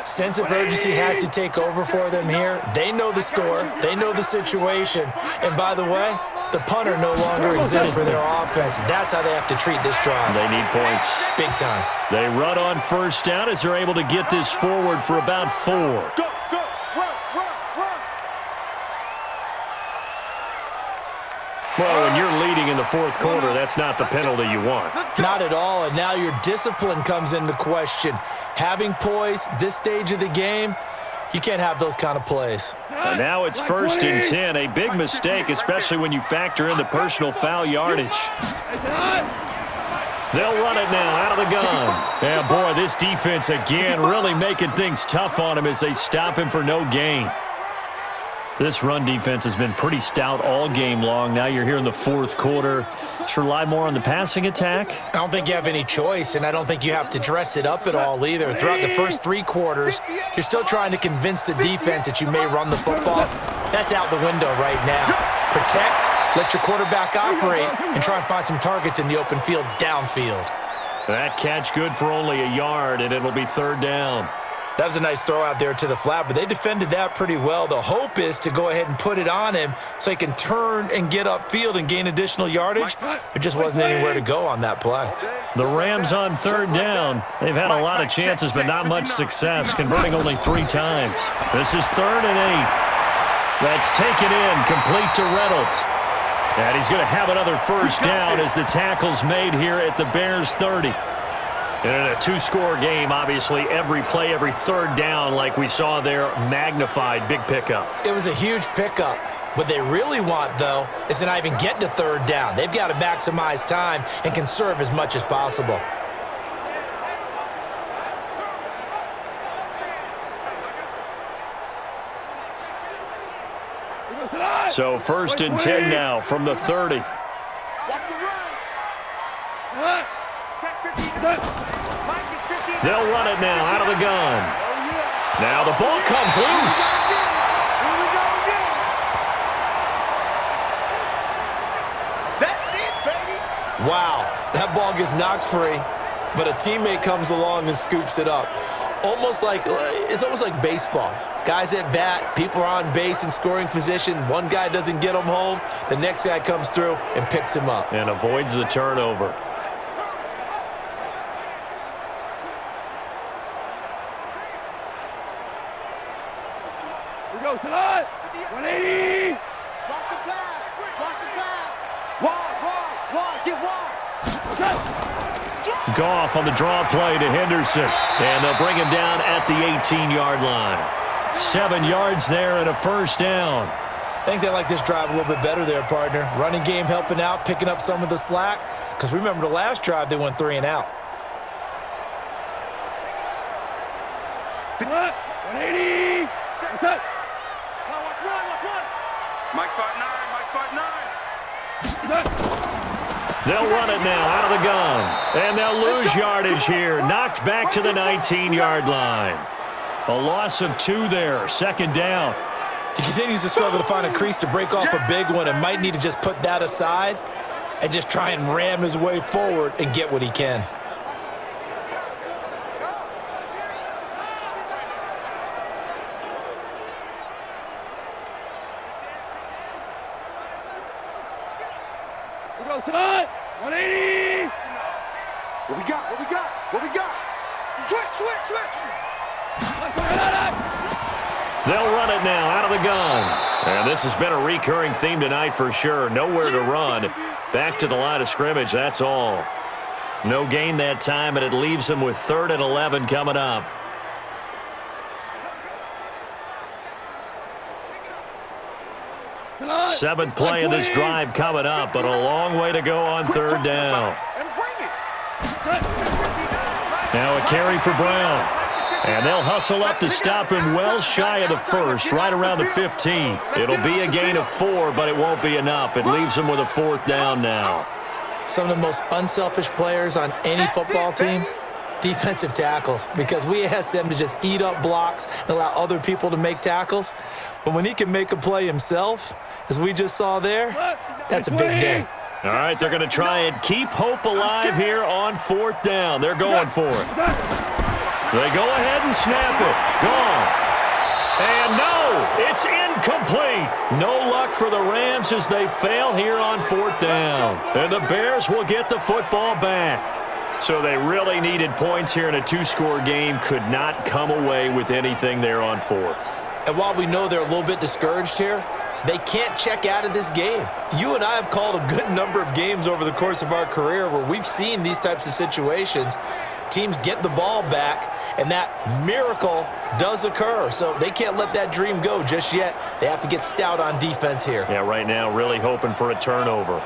Speaker 3: Sense of urgency has to take over for them here. They know the score. They know the situation. And by the way, the punter no longer exists for their offense. That's how they have to treat this drive.
Speaker 2: They need points.
Speaker 3: Big time.
Speaker 2: They run on first down as they're able to get this forward for about 4.
Speaker 4: Go, go, run, run, run.
Speaker 2: Well, when you're leading in the fourth quarter, that's not the penalty you want.
Speaker 3: Not at all, and now your discipline comes into question. Having poise this stage of the game, You can't have those kind of plays.
Speaker 2: And now it's 1st and 10. A big mistake, especially when you factor in the personal foul yardage. They'll run it now out of the gun. Yeah, boy, this defense again really making things tough on him as they stop him for no gain. This run defense has been pretty stout all game long. Now you're here in the 4th quarter. Just rely more on the passing attack.
Speaker 3: I don't think you have any choice, and I don't think you have to dress it up at all either. Throughout the first 3 quarters, you're still trying to convince the defense that you may run the football. That's out the window right now. Protect, let your quarterback operate, and try and find some targets in the open field downfield.
Speaker 2: That catch good for only a yard, and it'll be 3rd down.
Speaker 3: That was a nice throw out there to the flat, but they defended that pretty well. The hope is to go ahead and put it on him so he can turn and get upfield and gain additional yardage. There just wasn't anywhere to go on that play.
Speaker 2: The Rams on 3rd down. They've had a lot of chances, but not much success, converting only 3 times. This is 3rd and 8. That's taken in, complete to Reynolds. And he's going to have another 1st down as the tackle's made here at the Bears' 30. And in a 2-score game, obviously, every play, every 3rd down, like we saw there, magnified, big pickup.
Speaker 3: It was a huge pickup. What they really want, though, is to not even get to 3rd down. They've got to maximize time and conserve as much as possible.
Speaker 2: So 1st and 10 now from the 30. They'll run it now out of the gun. Now the ball comes loose.
Speaker 4: That's it, baby.
Speaker 3: Wow, that ball gets knocked free, but a teammate comes along and scoops it up. It's almost like baseball. Guys at bat, people are on base in scoring position. One guy doesn't get him home. The next guy comes through and picks him up.
Speaker 2: And avoids the turnover.
Speaker 6: Here we go tonight. 180.
Speaker 5: Watch the pass. Watch the pass. Wide. Get wide.
Speaker 2: Goff on the draw play to Henderson. And they'll bring him down at the 18-yard line. 7 yards there and a 1st down.
Speaker 3: I think they like this drive a little bit better there, partner. Running game helping out, picking up some of the slack. Because remember the last drive, they went 3 and out.
Speaker 6: 180. Set.
Speaker 5: Watch run.
Speaker 4: Mike spot 9.
Speaker 2: They'll run it now out of the gun. And they'll lose yardage here. Knocked back to the 19-yard line. A loss of 2 there. 2nd down.
Speaker 3: He continues to struggle to find a crease to break off a big one and might need to just put that aside and just try and ram his way forward and get what he can.
Speaker 6: Here we go tonight. 180.
Speaker 5: What we got? Switch.
Speaker 2: They'll run it now out of the gun. And this has been a recurring theme tonight for sure. Nowhere to run. Back to the line of scrimmage, that's all. No gain that time, and it leaves them with 3rd and 11 coming up.
Speaker 6: Tonight.
Speaker 2: 7th play of this drive coming up, but a long way to go on 3rd down. Now a carry for Brown. And they'll hustle up to stop him well shy of the 1st, right around the 15. It'll be a gain of 4, but it won't be enough. It leaves them with a 4th down now.
Speaker 3: Some of the most unselfish players on any football team, defensive tackles, because we ask them to just eat up blocks and allow other people to make tackles. But when he can make a play himself, as we just saw there, that's a big day.
Speaker 2: All right, they're going to try and keep hope alive here on 4th down. They're going for it. They go ahead and snap it. Gone. And no, it's incomplete. No luck for the Rams as they fail here on 4th down. And the Bears will get the football back. So they really needed points here in a 2-score game. Could not come away with anything there on 4th.
Speaker 3: And while we know they're a little bit discouraged here, they can't check out of this game. You and I have called a good number of games over the course of our career where we've seen these types of situations. teams get the ball back, and that miracle does occur. So they can't let that dream go just yet. They have to get stout on defense here.
Speaker 2: Yeah, right now really hoping for a turnover.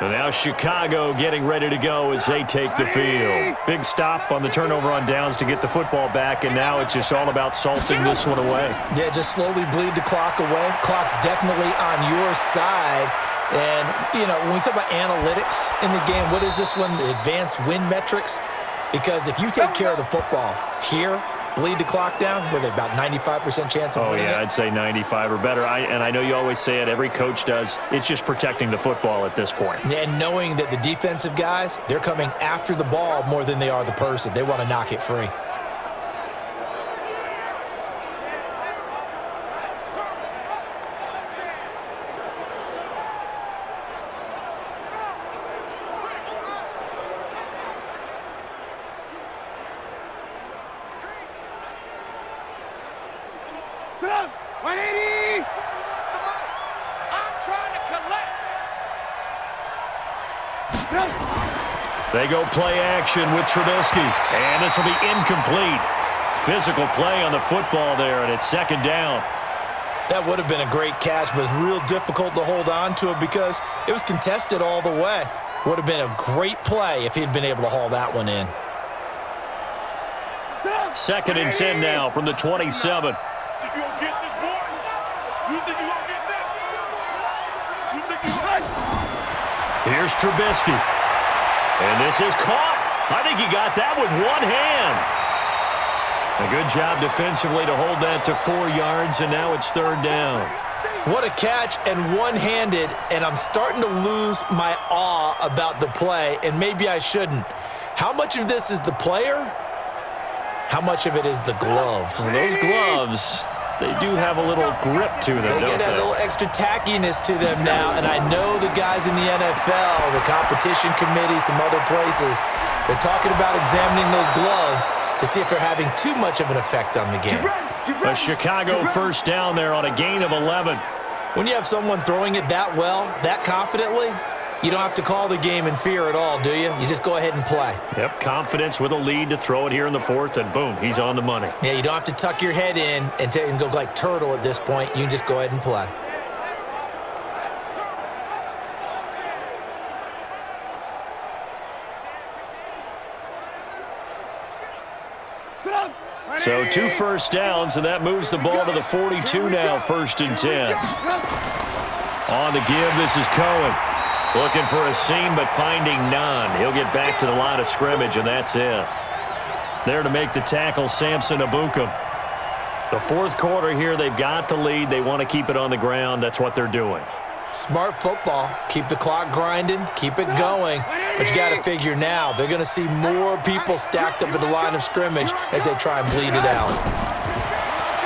Speaker 2: And now Chicago getting ready to go as they take the field. Big stop on the turnover on downs to get the football back, and now it's just all about salting this one away.
Speaker 3: Yeah, just slowly bleed the clock away. Clock's definitely on your side. And, you know, when we talk about analytics in the game, what is this one? The advanced win metrics? Because if you take care of the football here, bleed the clock down, with about 95% chance of winning it?
Speaker 2: I'd say 95 or better. And I know you always say it, every coach does. It's just protecting the football at this point.
Speaker 3: And knowing that the defensive guys, they're coming after the ball more than they are the person. They want to knock it free.
Speaker 6: Put up. 180.
Speaker 5: I'm trying to collect.
Speaker 6: Put up.
Speaker 2: They go play action with Trubisky, and this will be incomplete. Physical play on the football there, and it's second down.
Speaker 3: That would have been a great catch, but it's real difficult to hold on to it because it was contested all the way. Would have been a great play if he'd been able to haul that one in.
Speaker 2: Second and 10 now from the 27.
Speaker 6: You gonna get this, boy? You think you gonna get that? You think you gonna...
Speaker 2: Here's Trubisky. And this is caught. I think he got that with one hand. A good job defensively to hold that to 4 yards, and now it's third down.
Speaker 3: What a catch, and one-handed, and I'm starting to lose my awe about the play, and maybe I shouldn't. How much of this is the player? How much of it is the glove?
Speaker 2: Well, those gloves, they do have a little grip to them,
Speaker 3: They
Speaker 2: don't
Speaker 3: get that
Speaker 2: they?
Speaker 3: little extra tackiness to them now, and I know the guys in the NFL, the competition committee, some other places, they're talking about examining those gloves to see if they're having too much of an effect on the game.
Speaker 2: A Chicago first down there on a gain of 11.
Speaker 3: When you have someone throwing it that well, that confidently, you don't have to call the game in fear at all, do you? You just go ahead and play.
Speaker 2: Yep, confidence with a lead to throw it here in the fourth, and boom, he's on the money.
Speaker 3: Yeah, you don't have to tuck your head in and go like turtle at this point. You can just go ahead and play.
Speaker 6: Put up.
Speaker 2: So 2 first downs, and that moves the ball to the 42 now, first and 10. On the give, this is Cohen. Looking for a seam, but finding none. He'll get back to the line of scrimmage, and that's it. There to make the tackle, Samson Abukum. The fourth quarter here, they've got the lead. They want to keep it on the ground. That's what they're doing.
Speaker 3: Smart football. Keep the clock grinding. Keep it going. But you got to figure now, they're going to see more people stacked up at the line of scrimmage as they try and bleed it out.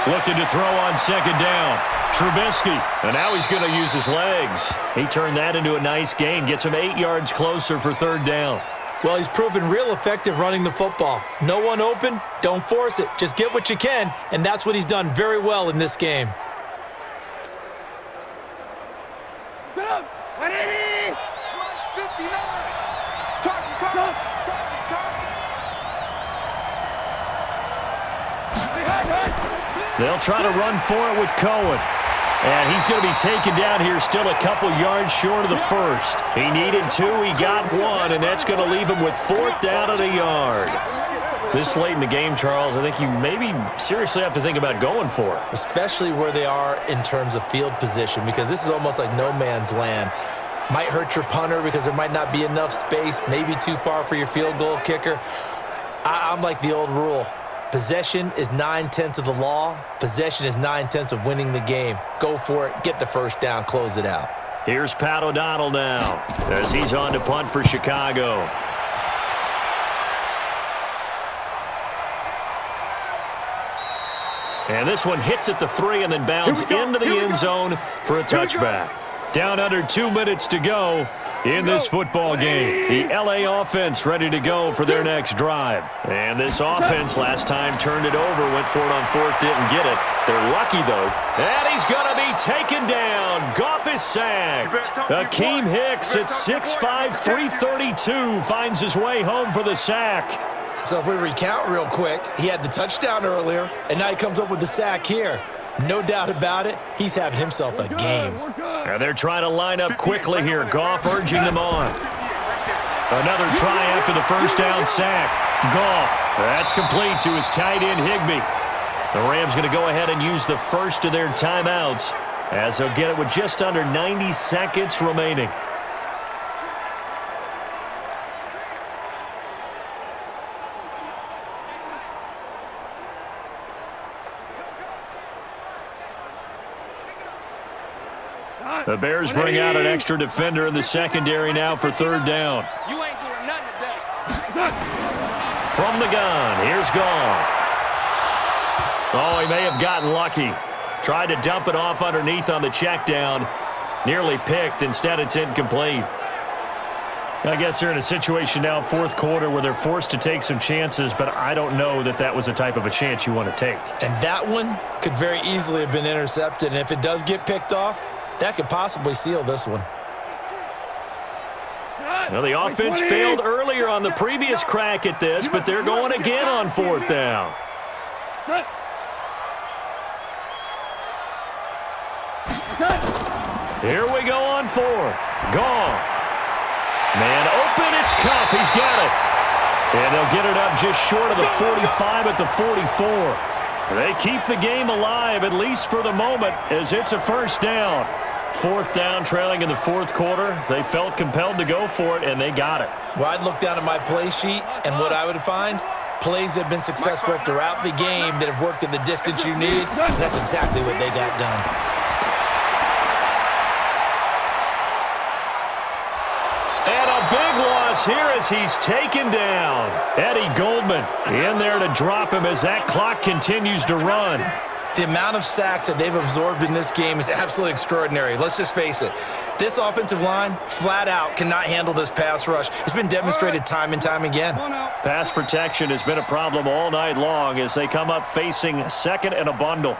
Speaker 2: Looking to throw on second down. Trubisky, and now he's going to use his legs. He turned that into a nice gain, gets him 8 yards closer for third down.
Speaker 3: Well, he's proven real effective running the football. No one open, don't force it. Just get what you can, and that's what he's done very well in this game.
Speaker 6: Put up. 180.
Speaker 4: 59. Target.
Speaker 2: They'll try to run for it with Cohen. And he's going to be taken down here, still a couple yards short of the first. He needed 2, he got 1, and that's going to leave him with fourth down at a yard. This late in the game, Charles, I think you maybe seriously have to think about going for it.
Speaker 3: Especially where they are in terms of field position, because this is almost like no man's land. Might hurt your punter because there might not be enough space, maybe too far for your field goal kicker. I'm like the old rule. Possession is 9/10 of the law. Possession is 9/10 of winning the game. Go for it. Get the first down. Close it out.
Speaker 2: Here's Pat O'Donnell now as he's on to punt for Chicago. And this one hits at the 3 and then bounds into the end zone for a touchback. Down under 2 minutes to go in this football game. The LA offense ready to go for their next drive. And this offense last time turned it over, went for it on fourth, didn't get it. They're lucky, though. And he's going to be taken down. Goff is sacked. Akeem Hicks at 6'5", 332 finds his way home for the sack.
Speaker 3: So if we recount real quick, he had the touchdown earlier, and now he comes up with the sack here. No doubt about it, he's having himself a game.
Speaker 2: And they're trying to line up quickly here. Goff urging them on. Another try after the first down sack. Goff, that's complete to his tight end Higbee. The Rams going to go ahead and use the first of their timeouts as they'll get it with just under 90 seconds remaining. The Bears bring out an extra defender in the secondary now for third down.
Speaker 5: You ain't doing nothing today.
Speaker 2: From the gun, here's Goff. Oh, he may have gotten lucky. Tried to dump it off underneath on the check down. Nearly picked. Instead, it's incomplete. I guess they're in a situation now, fourth quarter, where they're forced to take some chances, but I don't know that that was the type of a chance you want to take.
Speaker 3: And that one could very easily have been intercepted. And if it does get picked off, that could possibly seal this one.
Speaker 2: Well, the offense failed earlier on the previous crack at this, but they're going again on fourth down. Here we go on fourth. Goff. Man open, it's Cup. He's got it. And they'll get it up just short of the 45 at the 44. They keep the game alive, at least for the moment, as it's a first down. Fourth down, trailing in the fourth quarter. They felt compelled to go for it, and they got it.
Speaker 3: Well, I'd look down at my play sheet, and what I would find, plays have been successful throughout the game that have worked at the distance you need, and that's exactly what they got done.
Speaker 2: And a big loss here as he's taken down. Eddie Goldman in there to drop him as that clock continues to run.
Speaker 3: The amount of sacks that they've absorbed in this game is absolutely extraordinary. Let's just face it. This offensive line, flat out, cannot handle this pass rush. It's been demonstrated time and time again.
Speaker 2: Pass protection has been a problem all night long as they come up facing second and a bundle.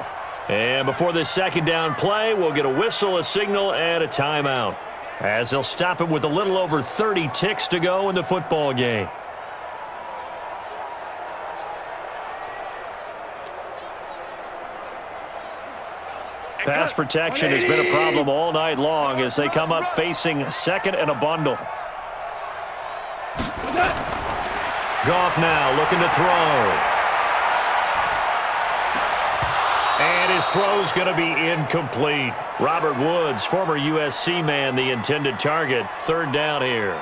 Speaker 2: And before this second down play, we'll get a whistle, a signal, and a timeout, as they'll stop it with a little over 30 ticks to go in the football game. Pass protection has been a problem all night long as they come up facing second and a bundle. Goff now looking to throw. And his throw's going to be incomplete. Robert Woods, former USC man, the intended target. Third down here.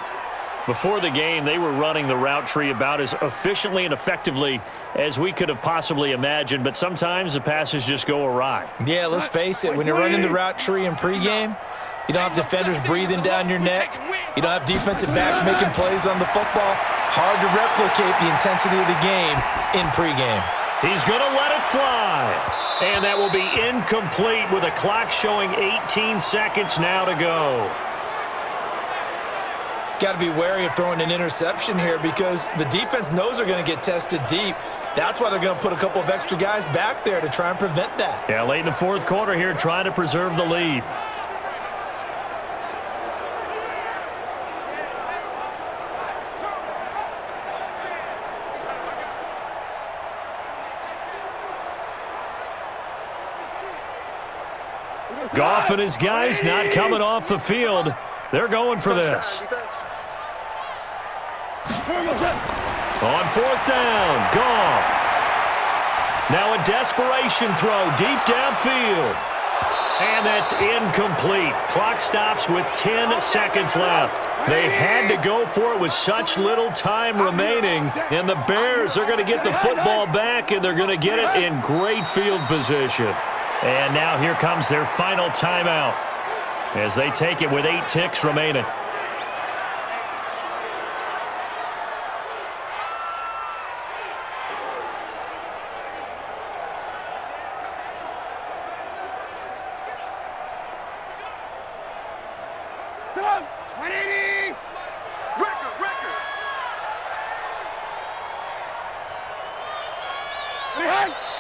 Speaker 2: Before the game, they were running the route tree about as efficiently and effectively as we could have possibly imagined, but sometimes the passes just go awry.
Speaker 3: Yeah, let's face it. When you're running the route tree in pregame, you don't have defenders breathing down your neck. You don't have defensive backs making plays on the football. Hard to replicate the intensity of the game in pregame.
Speaker 2: He's going to let it fly. And that will be incomplete with a clock showing 18 seconds now to go.
Speaker 3: Got to be wary of throwing an interception here because the defense knows they're going to get tested deep. That's why they're going to put a couple of extra guys back there to try and prevent that.
Speaker 2: Yeah, late in the fourth quarter here, trying to preserve the lead. Goff and his guys not coming off the field. They're going for this. On fourth down, Goff. Now a desperation throw deep downfield. And that's incomplete. Clock stops with 10 seconds left. They had to go for it with such little time remaining. And the Bears are going to get the football back, and they're going to get it in great field position. And now here comes their final timeout as they take it with 8 ticks remaining.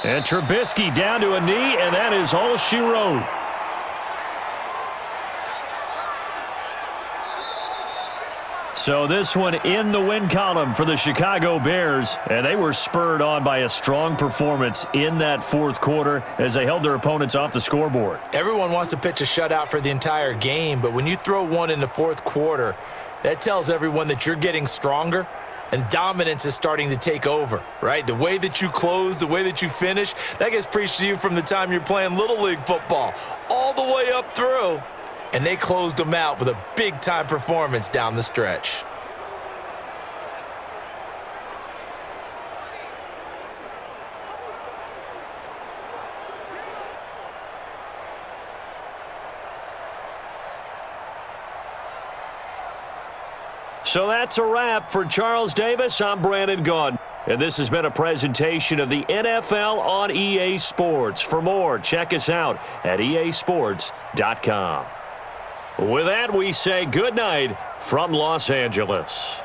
Speaker 2: And Trubisky down to a knee, and that is all she wrote. So this one in the win column for the Chicago Bears, and they were spurred on by a strong performance in that fourth quarter as they held their opponents off the scoreboard.
Speaker 3: Everyone wants to pitch a shutout for the entire game, but when you throw one in the fourth quarter, that tells everyone that you're getting stronger and dominance is starting to take over, right? The way that you close, the way that you finish, that gets preached to you from the time you're playing Little League football all the way up through. And they closed them out with a big-time performance down the stretch.
Speaker 2: So that's a wrap for Charles Davis. I'm Brandon Gunn. And this has been a presentation of the NFL on EA Sports. For more, check us out at easports.com. With that, we say good night from Los Angeles.